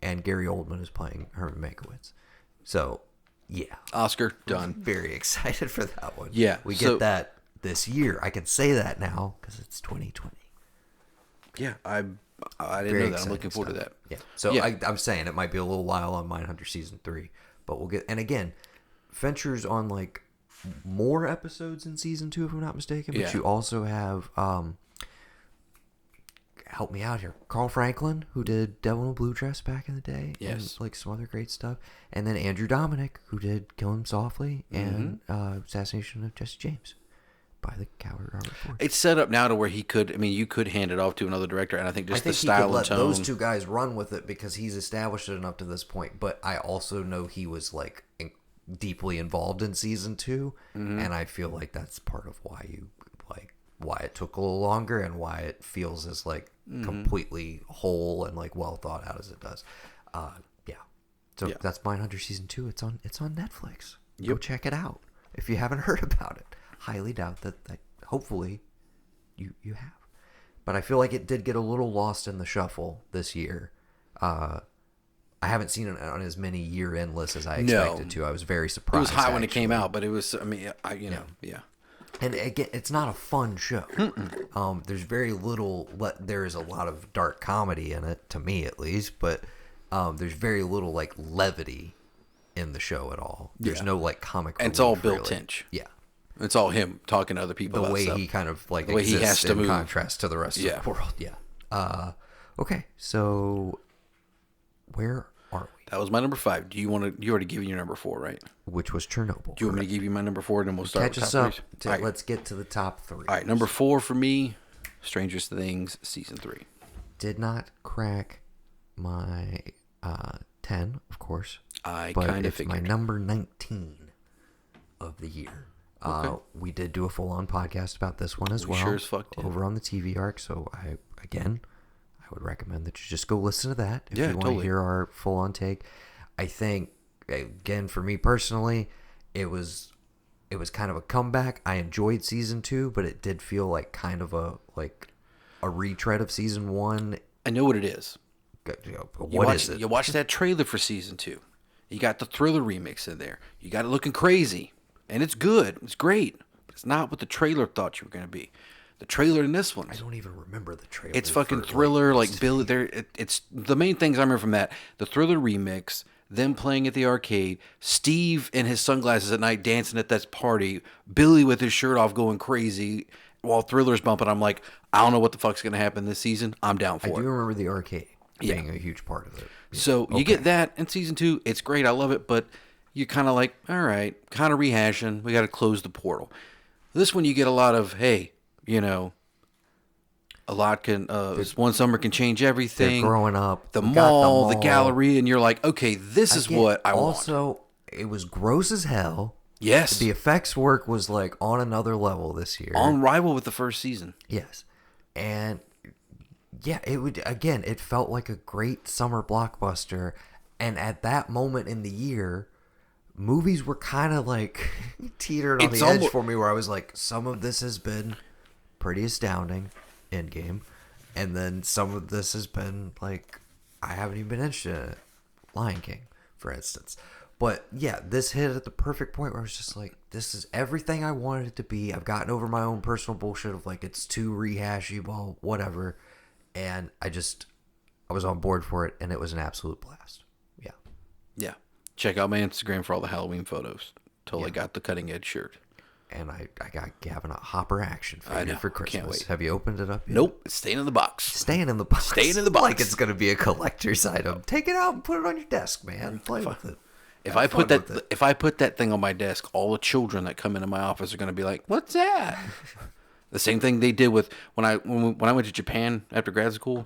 And Gary Oldman is playing Herman Mankiewicz. So, yeah. Oscar, done. Very excited for that one. Yeah. We get that this year. I can say that now because it's 2020. Yeah, I didn't know that. I'm looking forward to that. Yeah. So I'm saying it might be a little while on Mindhunter season 3, but we'll get. And again, Fincher's on like more episodes in season 2, if I'm not mistaken. But you also have help me out here, Carl Franklin, who did Devil in a Blue Dress back in the day, and like some other great stuff, and then Andrew Dominic, who did Kill Him Softly and Assassination of Jesse James by the Coward Robert Ford. It's set up now to where you could hand it off to another director, and I think the style and tone. Those two guys run with it because he's established it enough to this point. But I also know he was like deeply involved in season 2, and I feel like that's part of why it took a little longer and why it feels as like completely whole and like well thought out as it does. That's Mindhunter season 2. It's on Netflix. Go check it out if you haven't heard about it. Highly doubt that hopefully you have, but I feel like it did get a little lost in the shuffle this year. I haven't seen it on as many year-end lists as I expected to. I was very surprised. It was hot when it came out, but it was, yeah. And again, it's not a fun show. There's very little. There is a lot of dark comedy in it, to me at least. But there's very little like levity in the show at all. There's no like comic. And it's all relief, Bill really. Tench. Yeah, It's all him talking to other people. the about way stuff. he kind of like The way he exists has to in move. contrast to the rest of the world. Yeah. Okay, so where are we? That was my number 5. Do you want to? You already gave me your number 4, right? Which was Chernobyl. Do you want me to give you my number 4, and then we'll start Catch with us top up. threes? All right. Let's get to the top 3. All right, number 4 for me, Stranger Things season 3. Did not crack my 10, of course. I but kind of it's my figured. number 19 of the year. Okay. We did do a full-on podcast about this one as We well. sure as fuck did. Over on the TV ARK. So I would recommend that you just go listen to that if you want totally. to hear our full-on take. I think, again, for me personally, it was kind of a comeback. I enjoyed season 2, but it did feel like kind of a retread of season 1. I know what it is. What is it? You watch that trailer for season 2. You got the Thriller remix in there. You got it looking crazy, and it's good. It's great, but it's not what the trailer thought you were going to be. The trailer in this one, I don't even remember the trailer. it's fucking for, Thriller, like Billy. There, it's the main things I remember from that: the Thriller remix, them playing at the arcade, Steve in his sunglasses at night dancing at that party, Billy with his shirt off going crazy while Thriller's bumping. I'm like, I don't know what the fuck's gonna happen this season. I'm down I for do it. remember the arcade being a huge part of it. So you get that in season 2. It's great. I love it. But you're kind of like, all right, kind of rehashing. We got to close the portal. This one, you get a lot of, hey, a lot can, this one summer can change everything. They're growing up. The We got mall, the gallery, and you're like, okay, this is what I want. Also, it was gross as hell. Yes. The effects work was like on another level this year. On rival with the first season. Yes. And yeah, it felt like a great summer blockbuster. And at that moment in the year, movies were kind of like teetered on It's the edge almo- for me, where I was like, some of this has been pretty astounding, Endgame. And then some of this has been like, I haven't even been interested in it. Lion King, for instance. But yeah, this hit at the perfect point where I was just like, this is everything I wanted it to be. I've gotten over my own personal bullshit of like, it's too rehashy, well, whatever. And I was on board for it, and it was an absolute blast. Yeah. Yeah. Check out my Instagram for all the Halloween photos. Totally got the cutting edge shirt. And I got Gavin a Hopper action I figure know. for Can't Christmas. wait. Have you opened it up yet? Nope. It's staying in the box. Staying in the box. Staying in the box. Like it's going to be a collector's item. Take it out and put it on your desk, man. Play with it. If I put that thing on my desk, all the children that come into my office are going to be like, "What's that?" The same thing they did with when I went to Japan after grad school.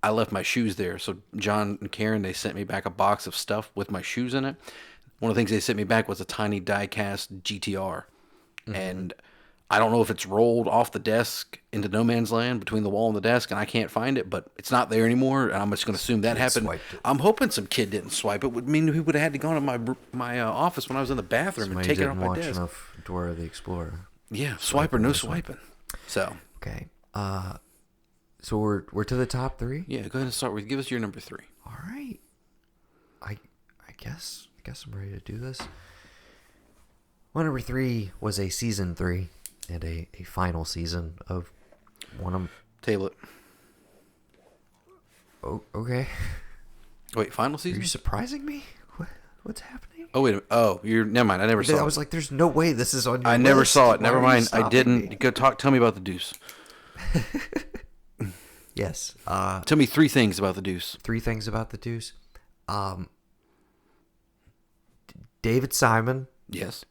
I left my shoes there, so John and Karen, they sent me back a box of stuff with my shoes in it. One of the things they sent me back was a tiny die-cast GTR, and I don't know if it's rolled off the desk into no man's land between the wall and the desk, and I can't find it, but it's not there anymore, and I'm just going to assume that happened. swiped it. I'm hoping some kid didn't swipe it. Would mean he would have had to go into my office when I was in the bathroom and Somebody take it off didn't my watch desk. enough Dora the Explorer. Yeah, swipe or no swiping. So, Okay. So we're to the top 3? yeah, go ahead and start with. Give us your number 3. All right. I guess I'm ready to do this. My number 3 was a season 3 and a final season of one of. Table it. Oh, okay. Wait, final Are season? you surprising me? What's happening? Oh wait. Oh, you're. Never mind. I never saw I it. was like, "There's no way this is on your I never list. saw it. Why Never are you mind. I stopping didn't. me?" Go talk. Tell me about the Deuce. Yes. Tell me 3 things about the Deuce. 3 things about the Deuce. David Simon. Yes.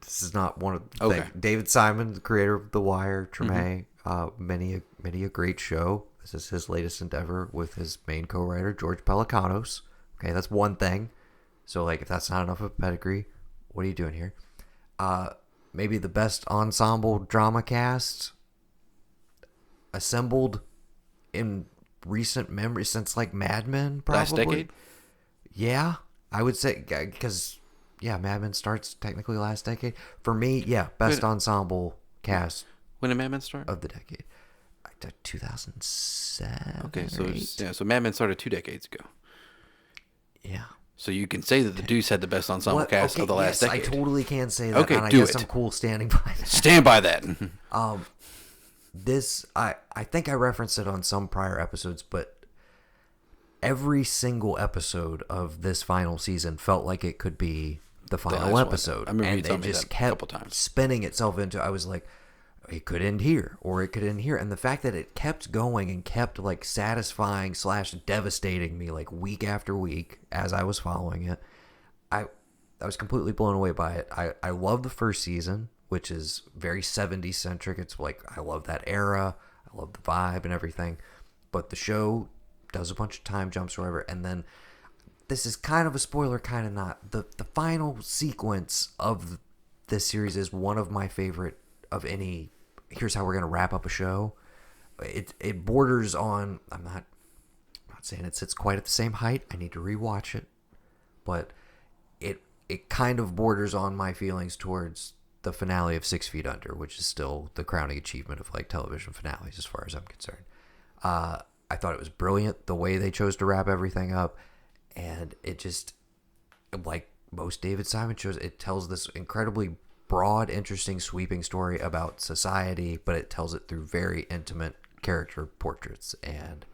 This is not one of the Okay. things. David Simon, the creator of The Wire, Treme, many a great show. This is his latest endeavor with his main co-writer, George Pelicanos. Okay, that's one thing. So, like, if that's not enough of a pedigree, what are you doing here? Maybe the best ensemble drama cast assembled in recent memory since, like, Mad Men, probably. Last decade. Yeah, I would say, because, yeah, Mad Men starts technically last decade. For me, yeah, best ensemble cast When did Mad Men start? of the decade. 2007. Okay, so or 8. so Mad Men started 2 decades ago. Yeah. So you can say that the Deuce had the best ensemble cast of the last decade. I totally can say that. Okay, and I do guess it. I'm cool standing by that. Stand by that. This, I think I referenced it on some prior episodes, but every single episode of this final season felt like it could be the final last episode. one. I remember you and telling it me just that a couple kept times. spinning itself into, I was like, it could end here, or it could end here. And the fact that it kept going and kept like satisfying / devastating me like week after week as I was following it, I was completely blown away by it. I love the first season, which is very 70s centric. It's like, I love that era. I love the vibe and everything. But the show does a bunch of time jumps or whatever. And then this is kind of a spoiler, kind of not. The final sequence of this series is one of my favorite of any. Here's how we're going to wrap up a show. It borders on, I'm not saying it sits quite at the same height. I need to rewatch it. But it kind of borders on my feelings towards the finale of 6 Feet Under, which is still the crowning achievement of like television finales as far as I'm concerned. I thought it was brilliant the way they chose to wrap everything up, and it just, like most David Simon shows, it tells this incredibly broad, interesting, sweeping story about society, but it tells it through very intimate character portraits, and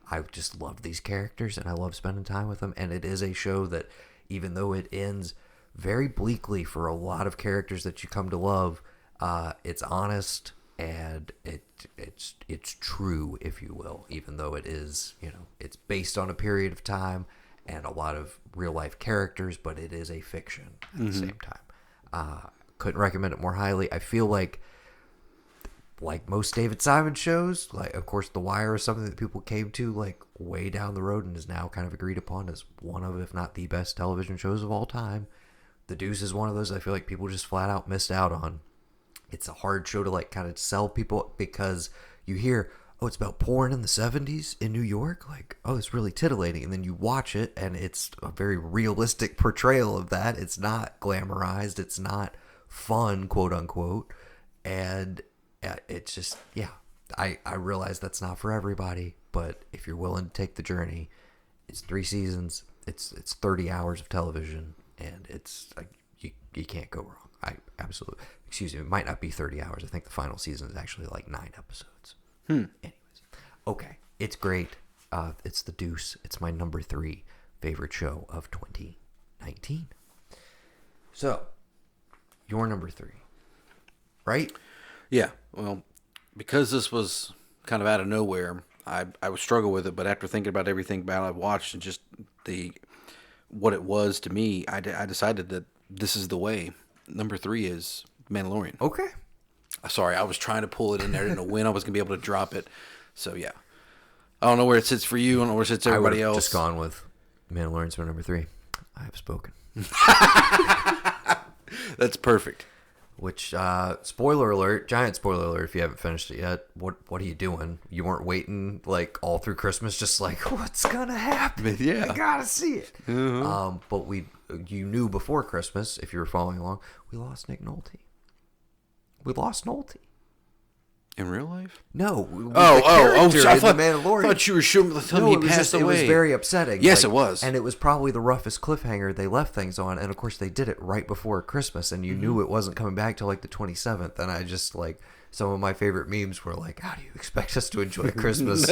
I just love these characters and I love spending time with them. And it is a show that, even though it ends very bleakly for a lot of characters that you come to love, it's honest and it's true, if you will, even though it is, it's based on a period of time and a lot of real life characters, but it is a fiction at the same time. Couldn't recommend it more highly. I feel like most David Simon shows, like of course The Wire is something that people came to like way down the road and is now kind of agreed upon as one of, if not the best television shows of all time. The Deuce is one of those I feel like people just flat out missed out on. It's a hard show to like kind of sell people because you hear, oh, it's about porn in the 70s in New York. Like, oh, it's really titillating. And then you watch it and it's a very realistic portrayal of that. It's not glamorized. It's not fun, quote unquote. And it's just, I realize that's not for everybody, but if you're willing to take the journey, it's 3 seasons, it's 30 hours of television, and it's like, you can't go wrong. It might not be 30 hours. I think the final season is actually like 9 episodes. Anyways, okay, it's great. It's The Deuce. It's my number 3 favorite show of 2019. So, your number 3, right? Yeah, well, because this was kind of out of nowhere, I would struggle with it. But after thinking about everything about I've watched and just what it was to me, I decided that this is the way. Number 3 is Mandalorian. Okay. Sorry, I was trying to pull it in there. I didn't know when I was going to be able to drop it. So, yeah. I don't know where it sits for you. I don't know where it sits everybody else. I would have just gone with Mandalorian's my number 3. I have spoken. That's perfect. Which, spoiler alert, giant spoiler alert if you haven't finished it yet. What are you doing? You weren't waiting, like, all through Christmas, just like, what's gonna happen? Yeah. I gotta see it. But you knew before Christmas, if you were following along, we lost Nick Nolte. We lost Nolte. In real life? No. I thought, The Mandalorian. thought you were telling me he passed away. It was very upsetting. Yes, it was. And it was probably the roughest cliffhanger they left things on. And, of course, they did it right before Christmas. And you knew it wasn't coming back till, like, the 27th. And I just, like, some of my favorite memes were like, how do you expect us to enjoy Christmas?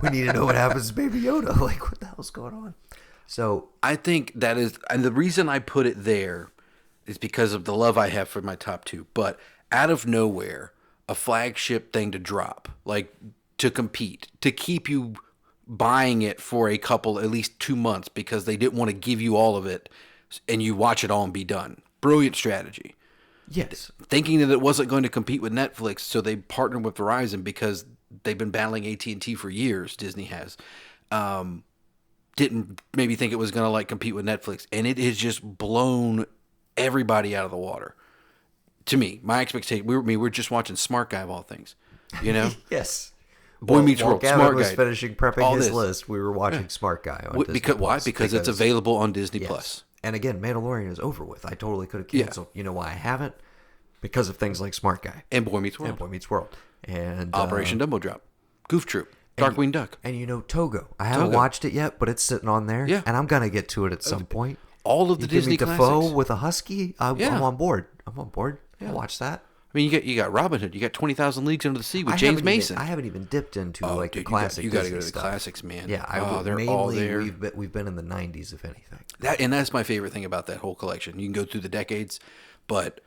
We need to know what happens to Baby Yoda. Like, what the hell's going on? So I think that is, and the reason I put it there is because of the love I have for my top 2. But out of nowhere, a flagship thing to drop, like to compete, to keep you buying it for a couple, at least 2 months, because they didn't want to give you all of it, and you watch it all and be done. Brilliant strategy. yes. Thinking that it wasn't going to compete with Netflix, so they partnered with Verizon because they've been battling AT&T for years. Disney has. Didn't maybe think it was going to like compete with Netflix, and it has just blown everybody out of the water. To me, my expectation, we're just watching Smart Guy of all things, you know? Yes. Boy Meets World, Gavin Smart was Guy. finishing prepping All his this. list. We were watching Smart Guy on Disney Because why? Plus Because it's available on Disney yes. Plus. And again, Mandalorian is over with. I totally could have canceled. You know why I haven't? Because of things like Smart Guy And Boy Meets World. and Boy Meets World and Operation Dumbo Drop. Goof Troop. Darkwing Duck. And Togo. I haven't Togo. watched it yet, but it's sitting on there. Yeah. And I'm going to get to it at some point. All of the Disney give me classics. Defoe with a husky. I'm on board. Yeah. I'll watch that. I mean, you got Robin Hood. You got 20,000 Leagues Under the Sea with James Mason. I haven't even dipped into the dude, classic. You got to go to Disney the classics, man. Yeah, they're mainly all there. We've been in the 90s, if anything. That's my favorite thing about that whole collection. You can go through the decades, but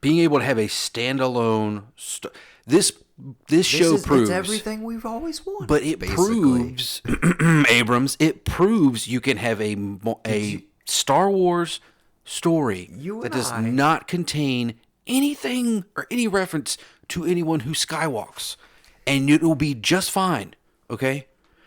being able to have a standalone this show proves it's everything we've always wanted. But it proves Abrams. It proves you can have a Star Wars story that does not contain anything or any reference to anyone who skywalks, and it will be just fine. Okay.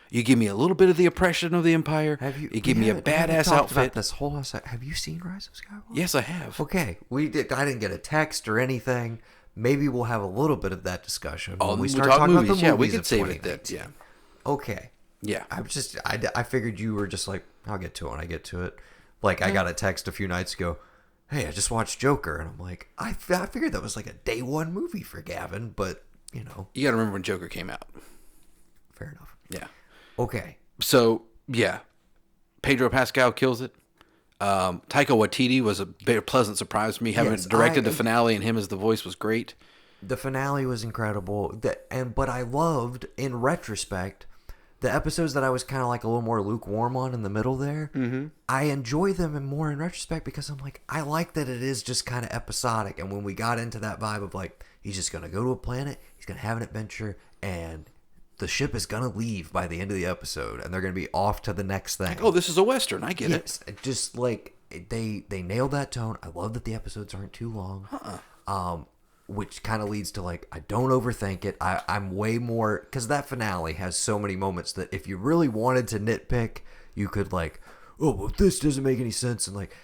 You give me a little bit of the oppression of the Empire. You give me a badass outfit. About this whole have you seen Rise of Skywalker? Yes, I have. Okay, I didn't get a text or anything. Maybe we'll have a little bit of that discussion when we start talking about the movies. Yeah, we could save it then. Yeah. Okay. Yeah. I figured you were just like, I'll get to it when I get to it. Like I got a text a few nights ago. Hey, I just watched Joker, and I'm like, I figured that was like a day one movie for Gavin, but you got to remember when Joker came out. Fair enough. Yeah. Okay. So, yeah. Pedro Pascal kills it. Taika Waititi was a very pleasant surprise for me. Having directed the finale and him as the voice was great. The finale was incredible. But I loved, in retrospect, the episodes that I was kind of like a little more lukewarm on in the middle there. Mm-hmm. I enjoy them more in retrospect because I'm like, I like that it is just kind of episodic. And when we got into that vibe of like, he's just going to go to a planet, he's going to have an adventure, and the ship is going to leave by the end of the episode, and they're going to be off to the next thing. Oh, this is a Western. I get it. Just like they nailed that tone. I love that the episodes aren't too long. Which kind of leads to like, I don't overthink it. I'm way more, because that finale has so many moments that if you really wanted to nitpick, you could like, oh, well, this doesn't make any sense. And like,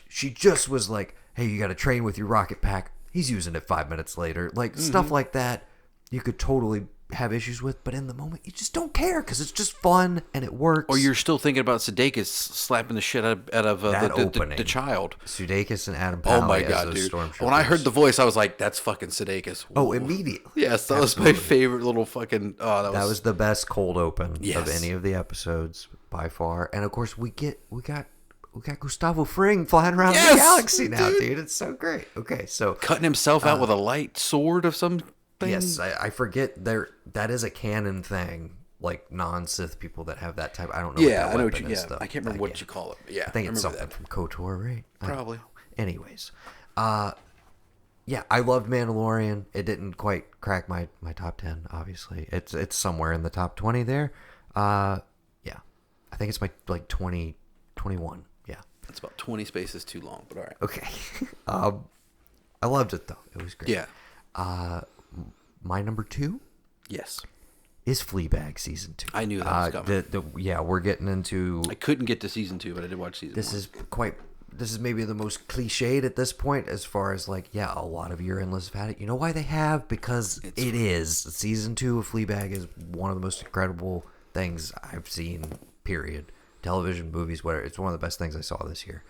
she just was like, hey, you got to train with your rocket pack. He's using it 5 minutes later. Like stuff like that, you could totally have issues with, but in the moment you just don't care because it's just fun and it works. Or you're still thinking about Sudeikis slapping the shit out of the child. Sudeikis and Adam Pally. Oh my god, dude! When I heard the voice, I was like, "That's fucking Sudeikis." Oh, immediately. Yes, that was my favorite little fucking. Oh, that was the best cold open of any of the episodes by far. And of course, we got Gustavo Fring flying around the galaxy now, dude. It's so great. Okay, so cutting himself out with a light sword of some thing. Yes, I forget that is a canon thing. Like non-Sith people that have that type. I don't know. Yeah, I know what you. Yeah, I can't remember what you call it. Yeah, I think it's something from KOTOR, right? Probably. Anyways, yeah, I loved Mandalorian. It didn't quite crack my top 10. Obviously, it's somewhere in the top 20 there. Yeah, I think it's my like 21. Yeah, it's about 20 spaces too long, but all right. Okay, I loved it though. It was great. Yeah. My number 2. Yes. Is Fleabag season 2. I knew that was coming. Yeah, we're getting into. I couldn't get to season 2, but I did watch season 1. This is maybe the most cliched at this point, as far as like, yeah, a lot of your endless have had it. You know why they have? Because it is season 2 of Fleabag is one of the most incredible things I've seen. Period. Television, movies, whatever. It's one of the best things I saw this year.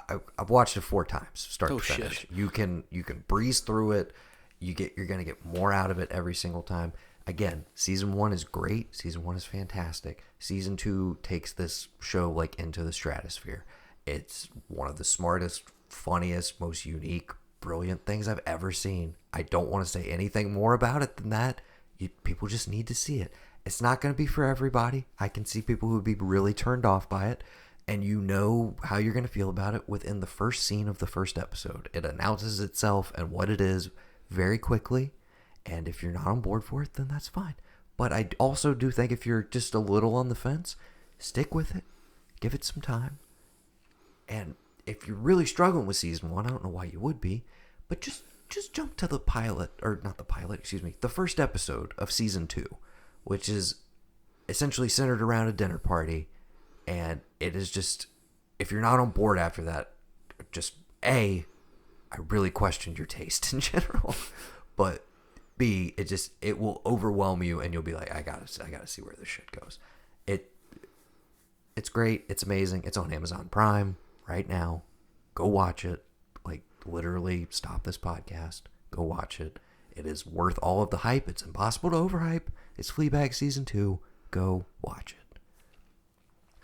I've watched it 4 times, start to finish. Shit. You can breeze through it. You're gonna get more out of it every single time. Again, season 1 is great. Season 1 is fantastic. Season 2 takes this show like into the stratosphere. It's one of the smartest, funniest, most unique, brilliant things I've ever seen. I don't want to say anything more about it than that. People just need to see it. It's not going to be for everybody. I can see people who would be really turned off by it. And you know how you're going to feel about it within the first scene of the first episode. It announces itself and what it is very quickly. And if you're not on board for it, then that's fine. But I also do think if you're just a little on the fence, stick with it. Give it some time. And if you're really struggling with season 1, I don't know why you would be, but just jump to the pilot, or not the pilot, excuse me, the first episode of season 2, which is essentially centered around a dinner party. And it is just, if you're not on board after that, just I really questioned your taste in general, but B, it will overwhelm you, and you'll be like, I gotta see where this shit goes. It's great. It's amazing. It's on Amazon Prime right now. Go watch it. Like, literally stop this podcast. Go watch it. It is worth all of the hype. It's impossible to overhype. It's Fleabag Season 2. Go watch it.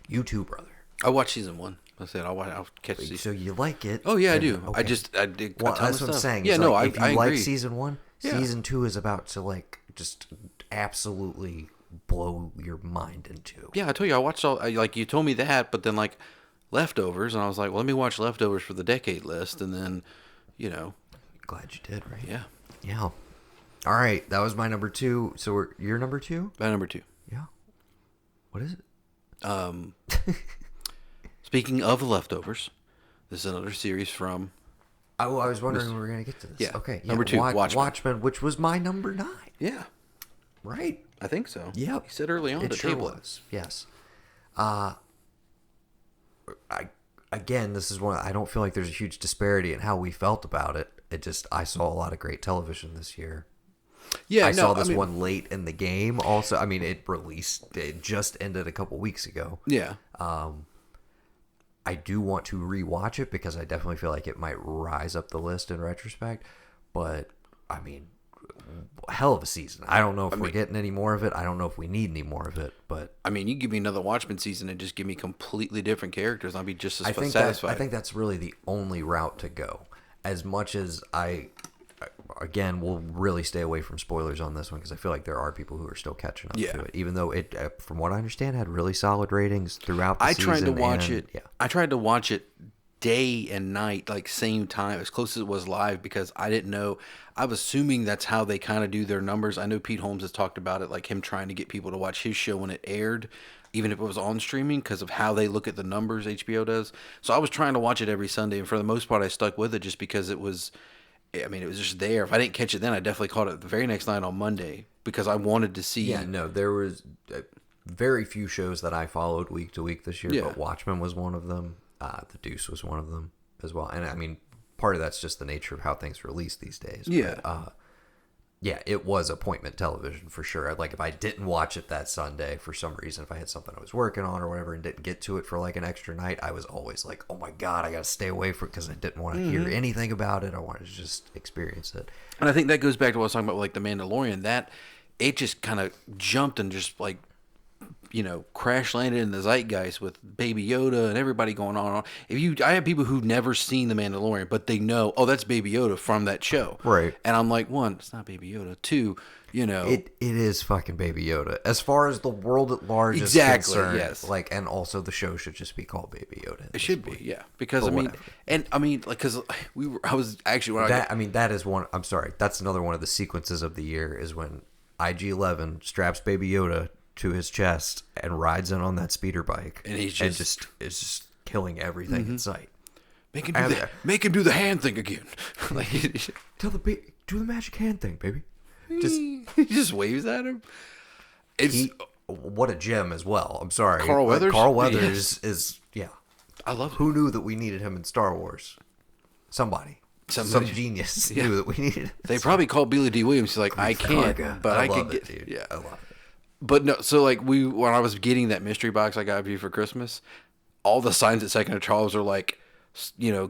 You too, brother. I watched season 1. I said I'll catch season. So you like it? Oh yeah, I do. Okay. I did. Well, that's what I'm saying. Yeah, It's no, like, if you I like agree. Season 1, Yeah. Season 2 is about to like just absolutely blow your mind into. Yeah, I told you I watched all. Like you told me that, but then like Leftovers, and I was like, well, let me watch Leftovers for the decade list, and then, Glad you did, right? yeah, Yeah. All right, that was my number 2. So you're number 2? my number 2. Yeah. What is it? Speaking of Leftovers, this is another series from. Oh, I was wondering when we were going to get to this. Yeah. Okay. Number 2, Watchmen. Which was my number 9. Yeah, Right. I think so. Yeah. He said early on It to sure table it. was. Yes. Again, this is one. I don't feel like there's a huge disparity in how we felt about it. I saw a lot of great television this year. Yeah, I saw this one late in the game. Also, I mean, it just ended a couple weeks ago. Yeah. I do want to rewatch it because I definitely feel like it might rise up the list in retrospect. But I mean, hell of a season. I don't know if we're getting any more of it. I don't know if we need any more of it. But I mean, you give me another Watchmen season and just give me completely different characters, I'll be just as I think satisfied. I think that's really the only route to go. As much as again, we'll really stay away from spoilers on this one because I feel like there are people who are still catching up to it. Even though it, from what I understand, had really solid ratings throughout the season. I tried to watch it. Yeah. I tried to watch it day and night, like same time, as close as it was live, because I didn't know. I was assuming that's how they kind of do their numbers. I know Pete Holmes has talked about it, like him trying to get people to watch his show when it aired, even if it was on streaming, because of how they look at the numbers, HBO does. So I was trying to watch it every Sunday, and for the most part, I stuck with it just because it was just there. If I didn't catch it then, I definitely caught it the very next night on Monday because I wanted to see. Yeah, no, there was very few shows that I followed week to week this year, but Watchmen was one of them. The Deuce was one of them as well. And I mean, part of that's just the nature of how things release these days. Yeah. But, yeah, it was appointment television for sure. Like if I didn't watch it that Sunday for some reason, if I had something I was working on or whatever and didn't get to it for like an extra night, I was always like, oh my God, I got to stay away from it because I didn't want to hear anything about it. I wanted to just experience it. And I think that goes back to what I was talking about with like The Mandalorian, that it just kind of jumped and just like, crash landed in the zeitgeist with Baby Yoda and everybody going on and on. I have people who've never seen The Mandalorian, but they know, oh, that's Baby Yoda from that show. Right. And I'm like, one, it's not Baby Yoda. Two, It is fucking Baby Yoda. As far as the world at large is Exactly, concerned. yes. Like, and also the show should just be called Baby Yoda. It should be, yeah. Because, But because I was actually, that is one, I'm sorry, that's another one of the sequences of the year is when IG-11 straps Baby Yoda to his chest and rides in on that speeder bike. And he's is just killing everything in sight. make him do the hand thing again. Like, Do the magic hand thing, baby. he just waves at him. What a gem as well. I'm sorry. Carl Weathers? Carl Weathers is I love him. Who knew that we needed him in Star Wars? Somebody. Some genius knew that we needed him. They probably called Billy D. Williams. He's like, I can't, but I love can it, get. dude. Yeah, I love it. But no. So like when I was getting that mystery box I got for you for Christmas, all the signs at Second of Charles are like,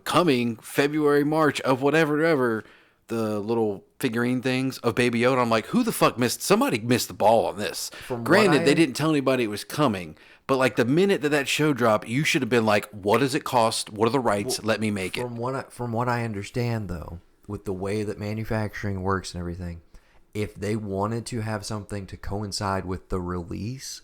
coming February, March of whatever. The little figurine things of Baby Yoda. I'm like, who the fuck somebody missed the ball on this. Granted, they didn't tell anybody it was coming, but like the minute that show dropped, you should have been like, what does it cost? What are the rights? Let me make it. From what I understand, though, with the way that manufacturing works and everything, if they wanted to have something to coincide with the release,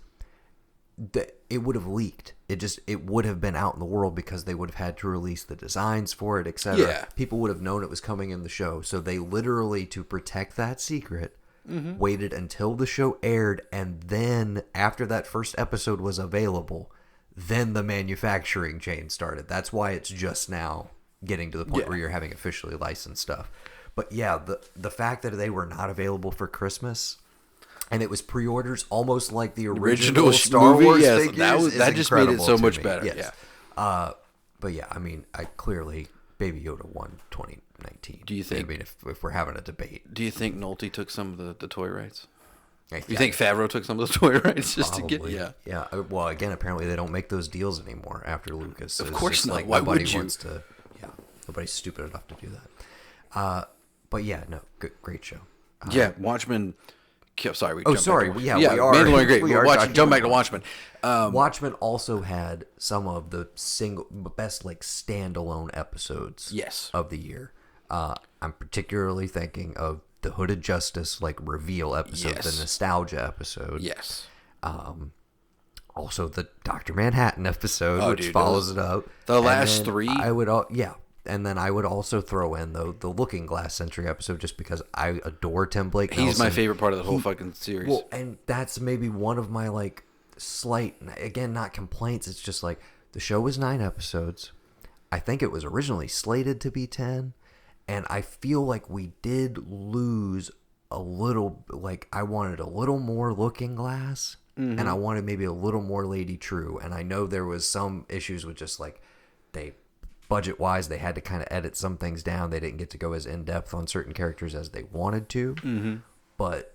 it would have leaked. It would have been out in the world because they would have had to release the designs for it, etc. Yeah. People would have known it was coming in the show. So they literally, to protect that secret, waited until the show aired, and then after that first episode was available, then the manufacturing chain started. That's why it's just now getting to the point where you're having officially licensed stuff. But yeah, the fact that they were not available for Christmas, and it was pre-orders almost like the original Star Wars figures, that just made it so much better. Yes. Yeah. But yeah, I mean, clearly Baby Yoda won 2019. Do you think? I mean, if we're having a debate, Do you think Nolte took some of the toy rights? yeah, You think Favreau took some of the toy rights just to get? probably. Yeah. Well, again, apparently they don't make those deals anymore after Lucas. Of It's course just not. Like Why nobody would you? wants to. Yeah, nobody's stupid enough to do that. But yeah, no, great show. Yeah, Watchmen Sorry, we Oh, jumped sorry. back to, We are. Mandalorian, great. We are Jump back to Watchmen. Watchmen also had some of the best like standalone episodes Yes. of the year. I'm particularly thinking of the Hooded Justice like reveal episode, Yes. the nostalgia episode. Yes. Also the Dr. Manhattan episode, which dude, follows it up. the And last then three? I would and then I would also throw in the Looking Glass Century episode just because I adore Tim Blake Nelson. He's my favorite part of the whole fucking series. Well, and that's maybe one of my like slight, again, not complaints. It's just like the show was 9 episodes. I think it was originally slated to be 10, and I feel like we did lose a little. Like I wanted a little more Looking Glass, and I wanted maybe a little more Lady True. And I know there was some issues with just like budget wise, they had to kind of edit some things down. They didn't get to go as in depth on certain characters as they wanted to, but.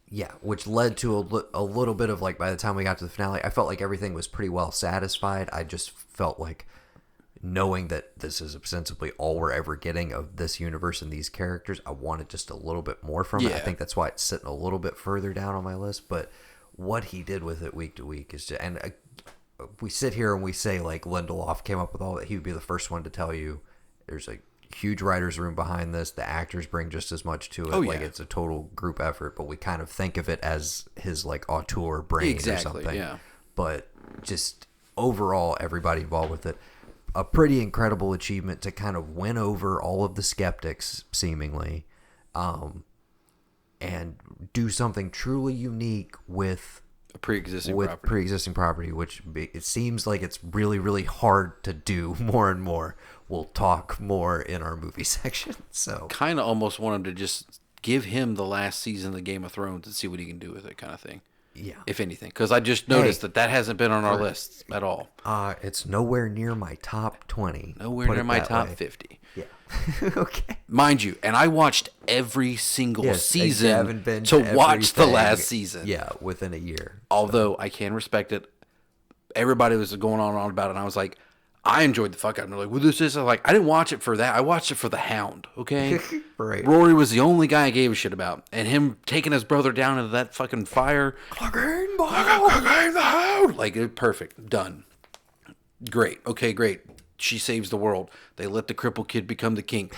Yeah, which led to a little bit of like by the time we got to the finale, I felt like everything was pretty well satisfied. I just felt like knowing that this is ostensibly all we're ever getting of this universe and these characters, I wanted just a little bit more from it. I think that's why it's sitting a little bit further down on my list. But what he did with it week to week is just, and we sit here and we say like Lindelof came up with all that. He would be the first one to tell you there's a huge writer's room behind this. The actors bring just as much to it. Like it's a total group effort, but we kind of think of it as his like auteur brain or something. Yeah. But just overall, everybody involved with it, a pretty incredible achievement to kind of win over all of the skeptics, seemingly, and do something truly unique with pre-existing property, which it seems like it's really, really hard to do more and more. We'll talk more in our movie section. So kind of almost want him to just give him the last season of Game of Thrones and see what he can do with it, kind of thing. Yeah, if anything, because I just noticed that hasn't been on our list at all. It's nowhere near my top 20. Nowhere near my top 50. Yeah. Okay. Mind you, and I watched every single season to watch the last season. Yeah, within a year. Although I can respect it. Everybody was going on about it, and I was like, I enjoyed the fuck out of it. They're like, well, this is like, I didn't watch it for that. I watched it for the Hound, okay? Right. Rory was the only guy I gave a shit about. And him taking his brother down into that fucking fire. Clogging the Hound. Like, perfect. Done. Great. Okay, great. She saves the world. They let the crippled kid become the king.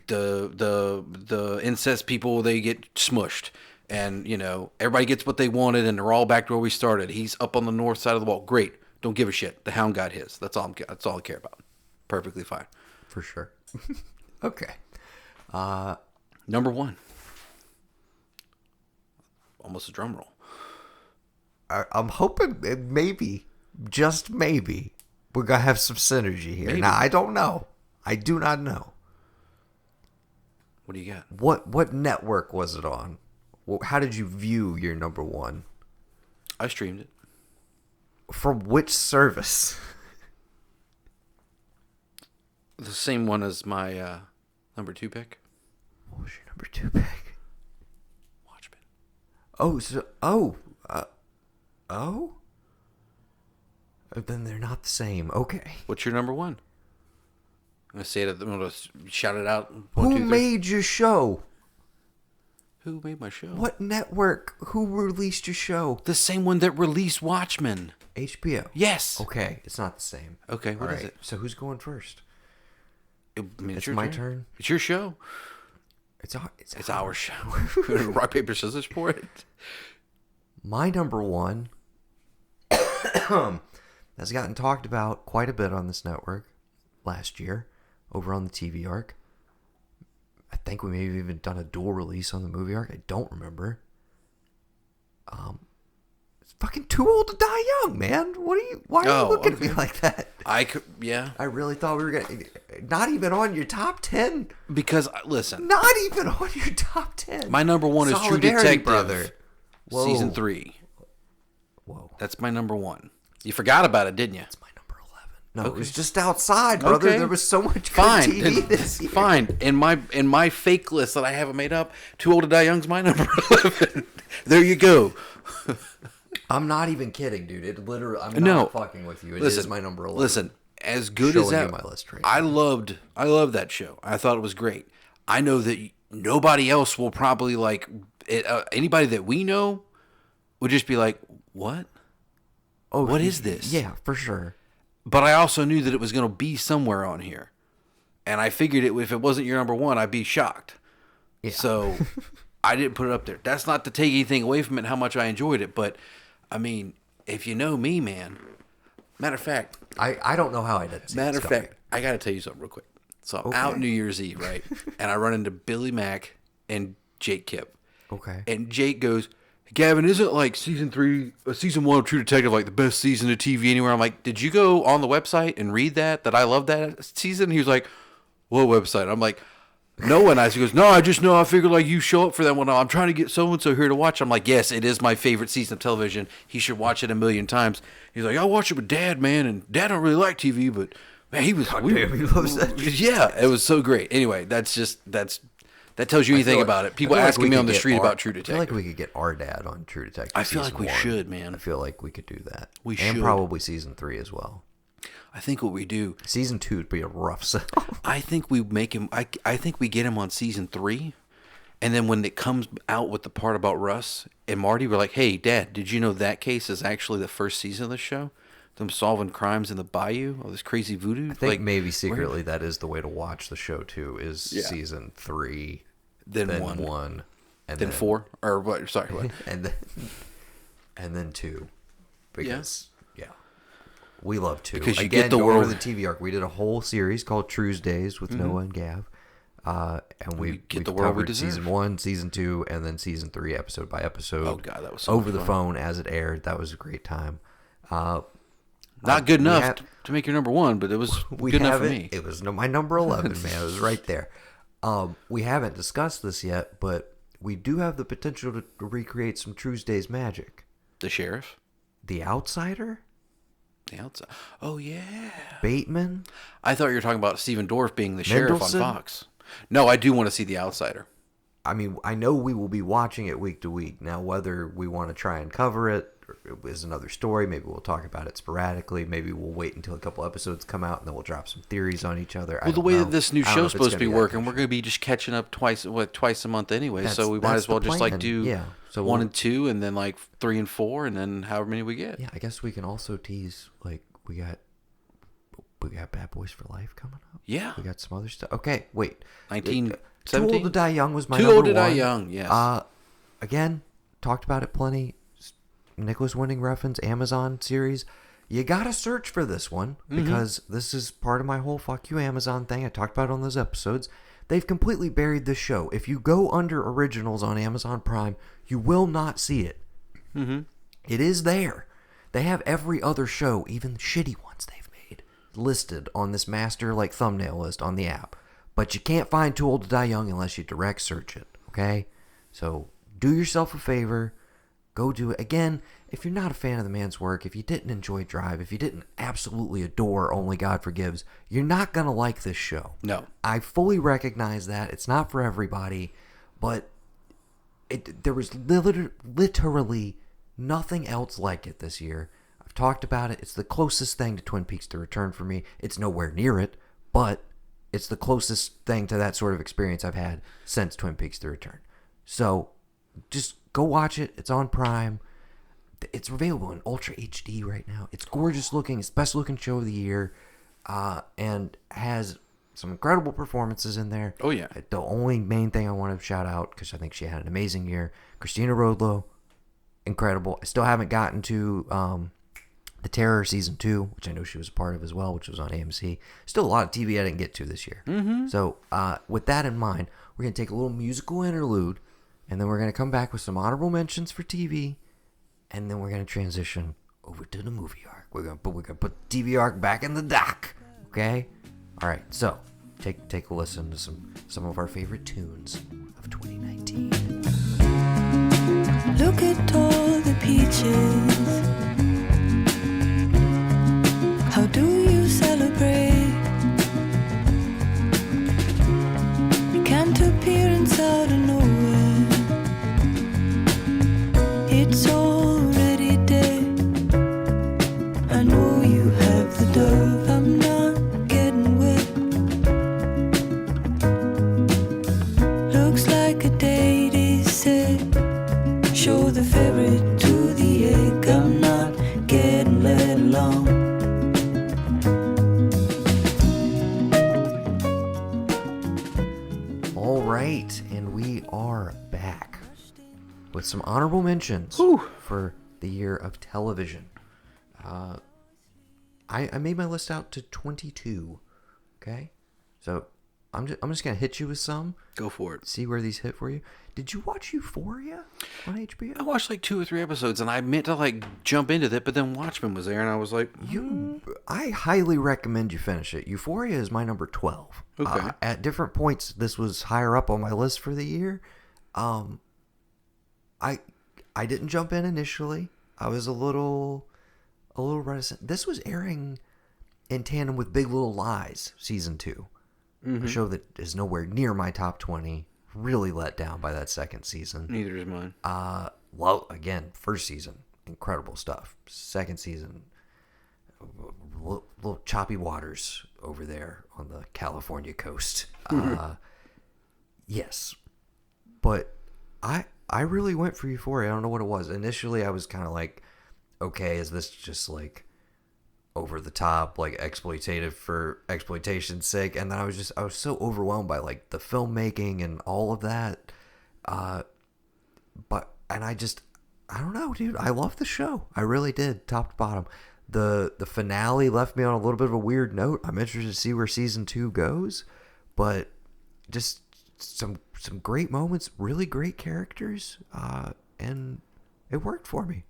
The incest people, they get smushed. And, you know, everybody gets what they wanted, and they're all back to where we started. He's up on the north side of the wall. Great. Don't give a shit. The Hound got his. That's all I care about. Perfectly fine. For sure. Okay. Number 1. Almost a drum roll. I'm hoping maybe, just maybe, we're going to have some synergy here. Maybe. Now, I don't know. I do not know. What do you got? What network was it on? How did you view your number 1? I streamed it. From which service? The same one as my number 2 pick. What was your number 2 pick? Watchmen. Then they're not the same. Okay. What's your number 1? I'm gonna say it. I'm gonna shout it out. Who made your show? Who made my show? What network? Who released your show? The same one that released Watchmen. HBO. Yes. Okay, it's not the same. Okay, what is it? So who's going first? It's my turn. It's your show. It's our show. Rock, paper, scissors for it. My number 1 has gotten talked about quite a bit on this network last year over on the TV ARK. I think we may have even done a dual release on the movie ARK. I don't remember. It's fucking Too Old to Die Young, man. Why are you looking at me like that? I really thought we were gonna, not even on your top 10. Because listen, not even on your top 10. My number 1 is True Detective, brother. Season 3. Whoa, that's my number 1. You forgot about it, didn't you? That's my number 11. No, okay. It was just outside, brother. Okay. There was so much good TV this year. Fine. In my fake list that I haven't made up, Too Old to Die Young's my number 11. There you go. I'm not even kidding, dude. It literally, I'm not fucking with you. It is my number 11. Listen, as good as that, my list right I loved that show. I thought it was great. I know that nobody else will probably like anybody that we know would just be like, what? Oh, what is this? Yeah, for sure. But I also knew that it was going to be somewhere on here. And I figured if it wasn't your number one, I'd be shocked. Yeah. So I didn't put it up there. That's not to take anything away from it, how much I enjoyed it. But, I mean, if you know me, man. Matter of fact. I don't know how I did. Matter of fact, I got to tell you something real quick. So I'm out New Year's Eve, right? And I run into Billy Mack and Jake Kipp. Okay. And Jake goes, Gavin, isn't like season 1 of True Detective like the best season of TV anywhere? I'm like, did you go on the website and read that I love that season? He was like, what website? I'm like, no one. He goes, no, I just know. I figured like you show up for that one. I'm trying to get so-and-so here to watch. I'm like, yes, it is my favorite season of television. He should watch it a million times. He's like, I watch it with Dad, man. And Dad don't really like TV, but man, he was. Damn, he loves that. Yeah, it was so great. Anyway, that tells you anything about it. People asking me on the street about True Detective. I feel like we could get our dad on True Detective. I feel like we should, man. I feel like we could do that. We should. And probably season 3 as well. I think what we do. Season 2 would be a rough sell. I think we make him. I think we get him on season 3, and then when it comes out with the part about Russ and Marty, we're like, "Hey, Dad, did you know that case is actually the first season of the show? Them solving crimes in the bayou, all this crazy voodoo." I think maybe secretly that is the way to watch the show too. Is season 3, then 1, and then 4, or what? Sorry, what? and then 2, because. We love 2. Because you Again, get the go world. over the TV arc. We did a whole series called Tuesdays with Noah and Gav. And we covered season 1, season 2, and then season 3 episode by episode. Oh, God, that was so over the fun. phone as it aired. That was a great time. Not good enough to make your number 1, but it was good enough for me. It was my number 11, man. It was right there. We haven't discussed this yet, but we do have the potential to recreate some Tuesdays magic. The Sheriff? The Outsider? The Outside. Oh, yeah. Bateman? I thought you were talking about Stephen Dorff being the sheriff on Mendelsohn? Fox. No, I do want to see The Outsider. I mean, I know we will be watching it week to week. Now, whether we want to try and cover it is another story. Maybe we'll talk about it sporadically. Maybe we'll wait until a couple episodes come out and then we'll drop some theories on each other. Well, the way that this new show's supposed to be working, we're going to be just catching up twice a month anyway. So we might as well just like do 1 and 2 and then like 3 and 4 and then however many we get. Yeah, I guess we can also tease like we got Bad Boys for Life coming up. Yeah. We got some other stuff. Okay, wait. 1917? Too Old to Die Young was my Too number Old to 1. Die Young, yes. Again, talked about it plenty. Nicholas Winding Refn's Amazon series. You gotta search for this one because this is part of my whole fuck you Amazon thing. I talked about it on those episodes. They've completely buried this show. If you go under originals on Amazon Prime, you will not see it. Mm-hmm. It is there. They have every other show, even the shitty ones they've made, listed on this master like thumbnail list on the app. But you can't find Too Old to Die Young unless you direct search it. Okay? So do yourself a favor. Go do it. Again, if you're not a fan of the man's work, if you didn't enjoy Drive, if you didn't absolutely adore Only God Forgives, you're not going to like this show. No. I fully recognize that. It's not for everybody, but there was literally nothing else like it this year. I've talked about it. It's the closest thing to Twin Peaks: The Return for me. It's nowhere near it, but it's the closest thing to that sort of experience I've had since Twin Peaks: The Return. So just go watch it. It's on Prime. It's available in Ultra HD right now. It's gorgeous looking. It's the best looking show of the year, and has some incredible performances in there. Oh, yeah. The only main thing I want to shout out, because I think she had an amazing year, Christina Rodlow, incredible. I still haven't gotten to The Terror Season 2, which I know she was a part of as well, which was on AMC. Still a lot of TV I didn't get to this year. Mm-hmm. So with that in mind, we're going to take a little musical interlude, and then we're going to come back with some honorable mentions for TV, and then we're going to transition over to the movie arc. We're going to put the TV arc back in the dock. Okay? All right. So take a listen to some of our favorite tunes of 2019. Look at all the peaches. How do you celebrate? Can't appearance out of nowhere. It's already dead. I know you have the dove. I'm not getting wet. Looks like a date is set. show the ferret to the egg. I'm not getting let along. All right, and we are back with some honorable mentions for the year of television. I made my list out to 22. Okay, so I'm just gonna hit you with some. Go for it. See where these hit for you. Did you watch Euphoria on HBO? I watched like 2 or 3 episodes, and I meant to like jump into that, but then Watchmen was there, and I was like, I highly recommend you finish it. Euphoria is my number 12. Okay. At different points, this was higher up on my list for the year. I didn't jump in initially. I was a little reticent. This was airing in tandem with Big Little Lies season 2, a show that is nowhere near my top 20. Really let down by that second season. neither is mine. Well, again, first season, incredible stuff. Second season, little choppy waters over there on the California coast. Yes, but I really went for Euphoria. I don't know what it was. Initially, I was kind of like, okay, is this just like over the top, like exploitative for exploitation's sake? And then I was so overwhelmed by like the filmmaking and all of that. I don't know, dude. I love the show. I really did, top to bottom. The finale left me on a little bit of a weird note. I'm interested to see where season 2 goes, but just some great moments, really great characters, and it worked for me.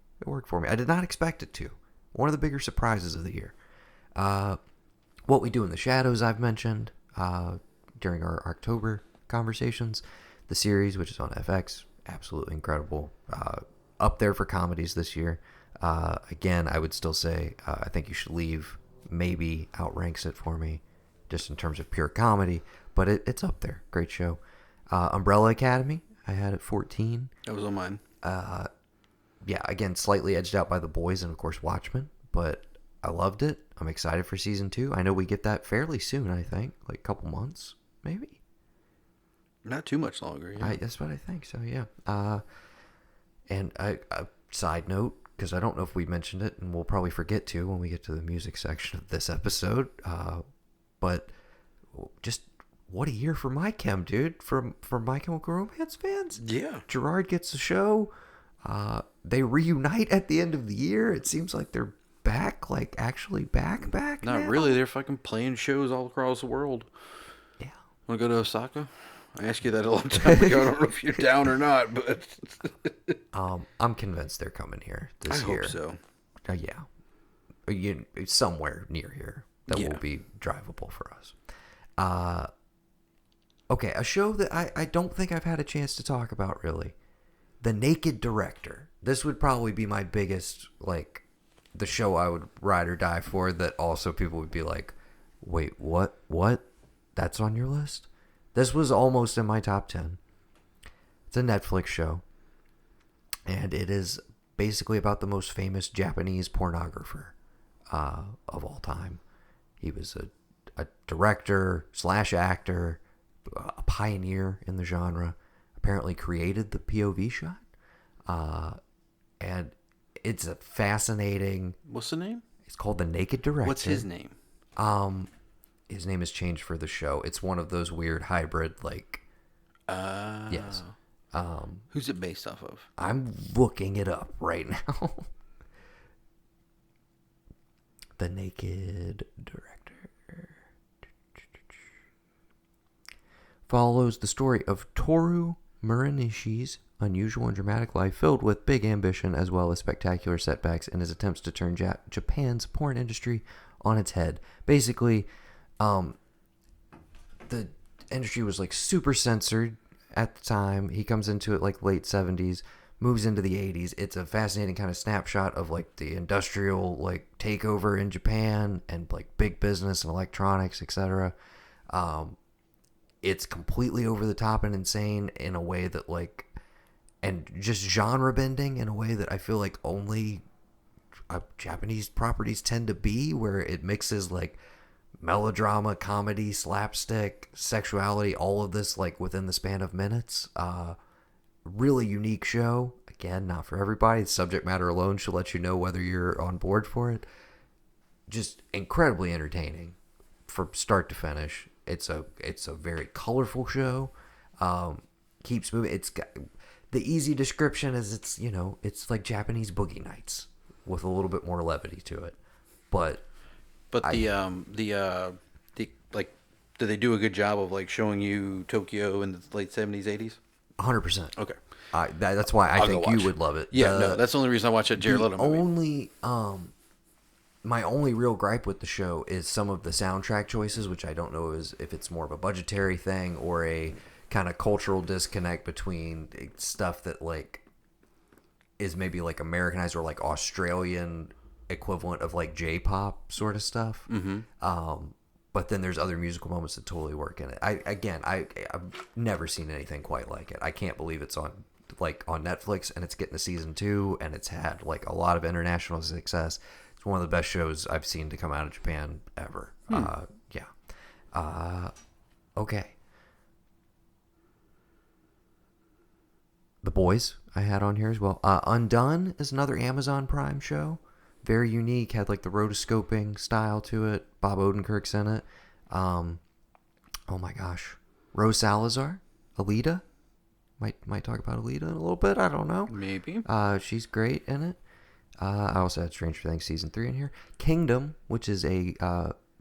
I did not expect it to. One of the bigger surprises of the year. What We Do in the Shadows, I've mentioned during our October conversations. The series, which is on FX, absolutely incredible. Up there for comedies this year. Again, I would still say I Think You Should Leave maybe outranks it for me, just in terms of pure comedy. But it's up there. Great show. Umbrella Academy, I had at 14. That was on mine. Yeah, again, slightly edged out by The Boys and, of course, Watchmen. But I loved it. I'm excited for season 2. I know we get that fairly soon, I think. Like a couple months, maybe. Not too much longer. Yeah. That's what I think, so yeah. And a side note, because I don't know if we mentioned it, and we'll probably forget to when we get to the music section of this episode, but just what a year for My Chem, dude. For My Chemical Romance fans. Yeah. Gerard gets a show. They reunite at the end of the year. It seems like they're back, like actually back Not now. really. They're fucking playing shows all across the world. Yeah. Want to go to Osaka? I asked you that a long time ago. I don't know if you're down or not, but I'm convinced they're coming here this year. I hope so. Yeah. Somewhere near here that will be drivable for us. Okay, a show that I don't think I've had a chance to talk about really. The Naked Director. This would probably be my biggest, like, the show I would ride or die for, that also people would be like, wait, what? That's on your list? This was almost in my top 10. It's a Netflix show. And it is basically about the most famous Japanese pornographer of all time. He was a director / actor, a pioneer in the genre. Apparently created the POV shot. And it's a fascinating... What's the name? It's called The Naked Director. What's his name? His name has changed for the show. It's one of those weird hybrid, like... Yes. Who's it based off of? I'm looking it up right now. The Naked Director follows the story of Toru Muranishi's unusual and dramatic life filled with big ambition as well as spectacular setbacks in his attempts to turn Japan's porn industry on its head. Basically, the industry was like super censored at the time. He comes into it like late 70s, moves into the 80s. It's a fascinating kind of snapshot of like the industrial like takeover in Japan and like big business and electronics, etc. It's completely over the top and insane in a way that like, and just genre bending in a way that I feel like only Japanese properties tend to be, where it mixes like melodrama, comedy, slapstick, sexuality, all of this like within the span of minutes. really unique show. Again, not for everybody. Subject matter alone should let you know whether you're on board for it. Just incredibly entertaining from start to finish. It's a very colorful show. Keeps moving. It's got, the easy description is it's like Japanese boogie nights with a little bit more levity to it. But the like, do they do a good job of like showing you Tokyo in the late 70s, 80s? 100%. Okay. That's why I think you would love it. Yeah, no, that's the only reason I watch that Jared Leto movie. My only real gripe with the show is some of the soundtrack choices, which I don't know if it's more of a budgetary thing or a kind of cultural disconnect between stuff that like is maybe like Americanized or like Australian equivalent of like J-pop sort of stuff. Mm-hmm. But then there's other musical moments that totally work in it. I've never seen anything quite like it. I can't believe it's on Netflix and it's getting a season 2 and it's had like a lot of international success. It's one of the best shows I've seen to come out of Japan ever. Okay. The Boys I had on here as well. Undone is another Amazon Prime show. Very unique. Had like the rotoscoping style to it. Bob Odenkirk's in it. Oh my gosh. Rose Salazar. Alita. Might talk about Alita in a little bit. I don't know. Maybe. She's great in it. I also had Stranger Things season 3 in here. Kingdom, which is a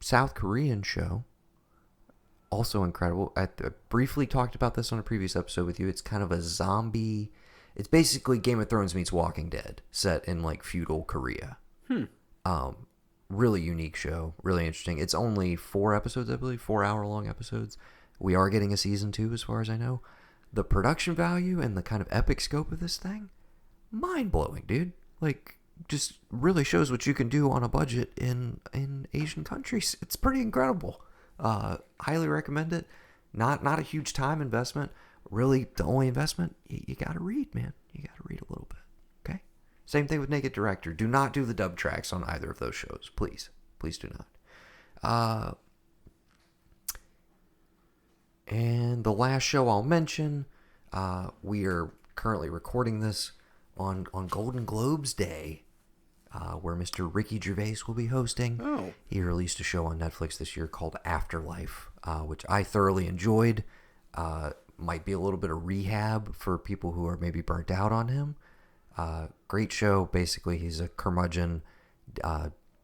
South Korean show. Also incredible. I briefly talked about this on a previous episode with you. It's kind of a zombie. It's basically Game of Thrones meets Walking Dead, set in like feudal Korea. Really unique show. Really interesting. It's only 4 episodes, I believe. 4-hour-long episodes. We are getting a season 2 as far as I know. The production value and the kind of epic scope of this thing, mind-blowing, dude. Like, just really shows what you can do on a budget in Asian countries. It's pretty incredible. Highly recommend it. Not a huge time investment. Really, the only investment, you gotta read, man. You gotta read a little bit. Okay? Same thing with Naked Director. Do not do the dub tracks on either of those shows. Please. Please do not. And the last show I'll mention, we are currently recording this on Golden Globes Day, where Mr. Ricky Gervais will be hosting. Oh. He released a show on Netflix this year called Afterlife, which I thoroughly enjoyed. Might be a little bit of rehab for people who are maybe burnt out on him. Great show. Basically, he's a curmudgeon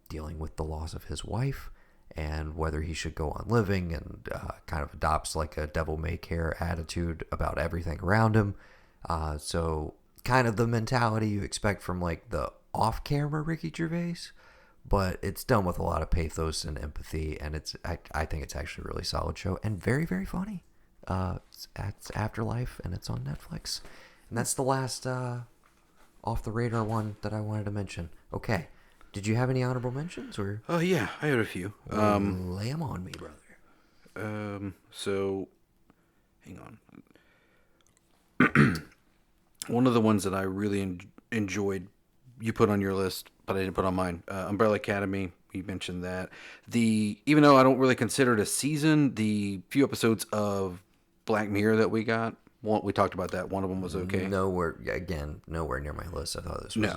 dealing with the loss of his wife and whether he should go on living, and kind of adopts like a devil-may-care attitude about everything around him. So kind of the mentality you expect from like the off-camera Ricky Gervais, but it's done with a lot of pathos and empathy, and I think it's actually a really solid show and very, very funny. It's Afterlife, and it's on Netflix. And that's the last off the radar one that I wanted to mention. Okay, did you have any honorable mentions, or? Oh yeah, I had a few. Lay 'em on me, brother. So, hang on. One of the ones that I really enjoyed, you put on your list, but I didn't put on mine. Umbrella Academy. You mentioned that. Even though I don't really consider it a season, the few episodes of Black Mirror that we got, we talked about that. One of them was okay. Nowhere near my list. I thought this was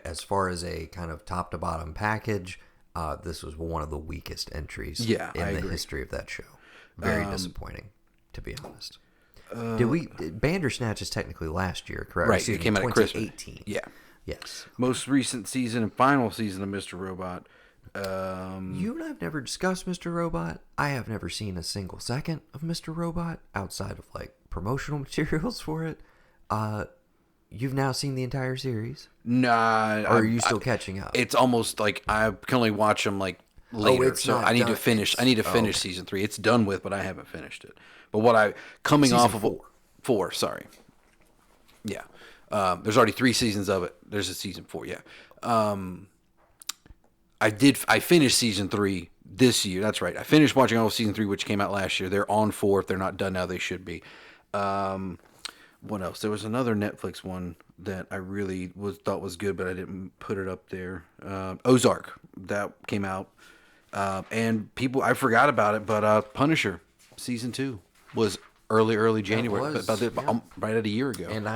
as far as a kind of top to bottom package, this was one of the weakest entries in the history of that show. Very disappointing, to be honest. Bandersnatch is technically last year, correct? Right, it came out at Christmas. 2018. Yeah. Yes. Most recent season and final season of Mr. Robot. You and I have never discussed Mr. Robot. I have never seen a single second of Mr. Robot outside of like promotional materials for it. You've now seen the entire series? Nah. Or are you still catching up? It's almost like I can only watch them like later. So I need to finish. I need to finish season 3. It's done with, but I haven't finished it. But Season 4. Sorry. Yeah. There's already 3 seasons of it. There's a season 4. Yeah. I finished season 3 this year. That's right. I finished watching all of season 3, which came out last year. They're on 4. If they're not done now, they should be. What else? There was another Netflix one that I really thought was good, but I didn't put it up there. Ozark, that came out, and I forgot about it. But Punisher season 2 was early January, was, right at a year ago. And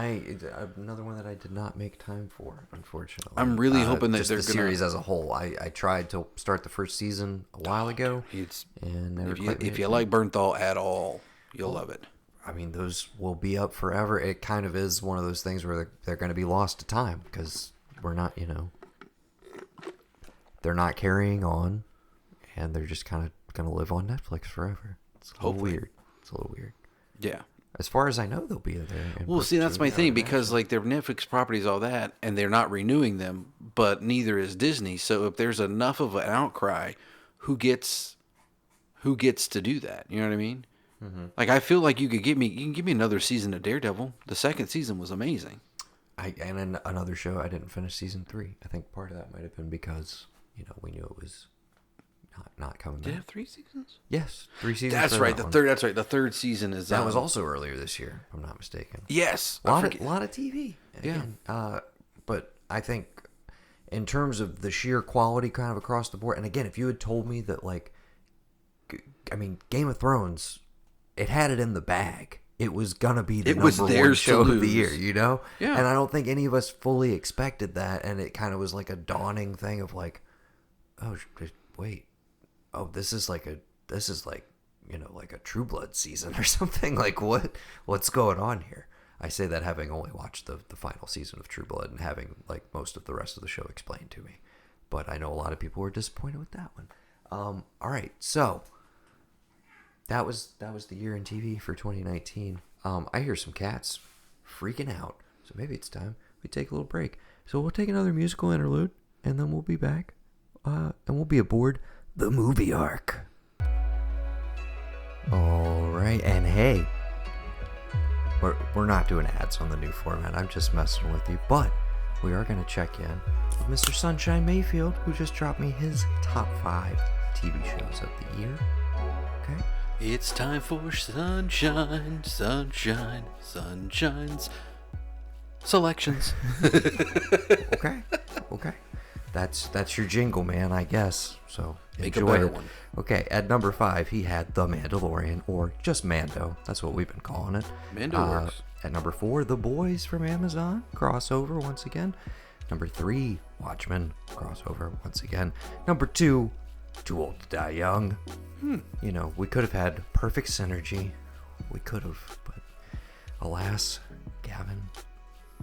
another one that I did not make time for, unfortunately. I'm really hoping that just they're the series as a whole. I tried to start the first season a while ago, and never if you like Bernthal at all, you'll love it. I mean, those will be up forever. It kind of is one of those things where they're going to be lost to time because we're not, they're not carrying on, and they're just kind of going to live on Netflix forever. It's a little weird. Yeah. As far as I know, they'll be there. Well, see, that's my thing, because like their Netflix properties, all that, and they're not renewing them, but neither is Disney. So if there's enough of an outcry, who gets to do that? You know what I mean? Mm-hmm. Like, I feel like you can give me another season of Daredevil. The second season was amazing. And another show, I didn't finish season 3. I think part of that might have been because we knew it was not coming back. Did it have 3 seasons? Yes, 3 seasons. That's right. The third season is that was also earlier this year, if I'm not mistaken. Yes, a lot of TV. Again. Yeah. But I think in terms of the sheer quality, kind of across the board. And again, if you had told me that, Game of Thrones, it had it in the bag. It was gonna be the number one show of the year, Yeah. And I don't think any of us fully expected that, and it kind of was like a dawning thing of like, oh wait, this is like a True Blood season or something. Like what's going on here? I say that having only watched the final season of True Blood and having like most of the rest of the show explained to me, but I know a lot of people were disappointed with that one. All right, so. That was the year in TV for 2019. I hear some cats freaking out, so maybe it's time we take a little break. So we'll take another musical interlude, and then we'll be back, and we'll be aboard the movie ARK. All right, and hey, we're not doing ads on the new format. I'm just messing with you, but we are going to check in with Mr. Sunshine Mayfield, who just dropped me his top 5 TV shows of the year. Okay. It's time for Sunshine, Sunshine, Sunshine's selections. Okay. That's your jingle, man, I guess. So make enjoy a better it. one. Okay, at number 5, he had The Mandalorian, or just Mando. That's what we've been calling it. Mando works. At number 4, The Boys from Amazon, crossover once again. Number 3, Watchmen, crossover once again. Number 2, Too Old to Die Young. We could have had perfect synergy. We could have, but alas, Gavin,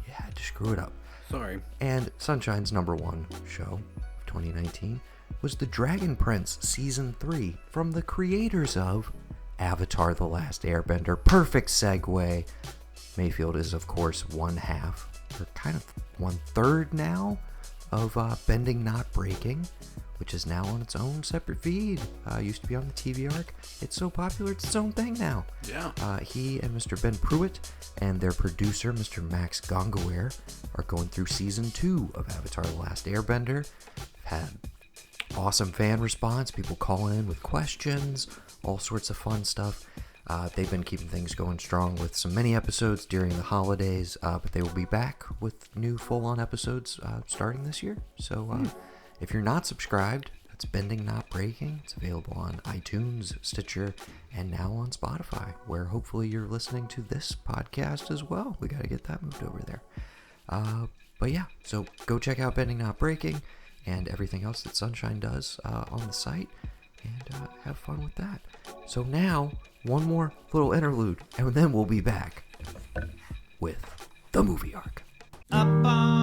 you had to screw it up. Sorry. And Sunshine's number 1 show of 2019 was The Dragon Prince Season 3 from the creators of Avatar: The Last Airbender. Perfect segue. Mayfield is, of course, one half, or kind of 1/3 now, of Bending Not Breaking, which is now on its own separate feed. Used to be on the TV ARK. It's so popular, it's its own thing now. Yeah. He and Mr. Ben Pruitt and their producer, Mr. Max Gongaware, are going through Season 2 of Avatar: The Last Airbender. Had awesome fan response, people calling in with questions, all sorts of fun stuff. They've been keeping things going strong with some mini episodes during the holidays, but they will be back with new full-on episodes starting this year. So if you're not subscribed, that's Bending Not Breaking. It's available on iTunes, Stitcher, and now on Spotify, where hopefully you're listening to this podcast as well. We got to get that moved over there. But yeah, so go check out Bending Not Breaking and everything else that Sunshine does on the site, and have fun with that. So now, one more little interlude, and then we'll be back with the movie ARK. Up on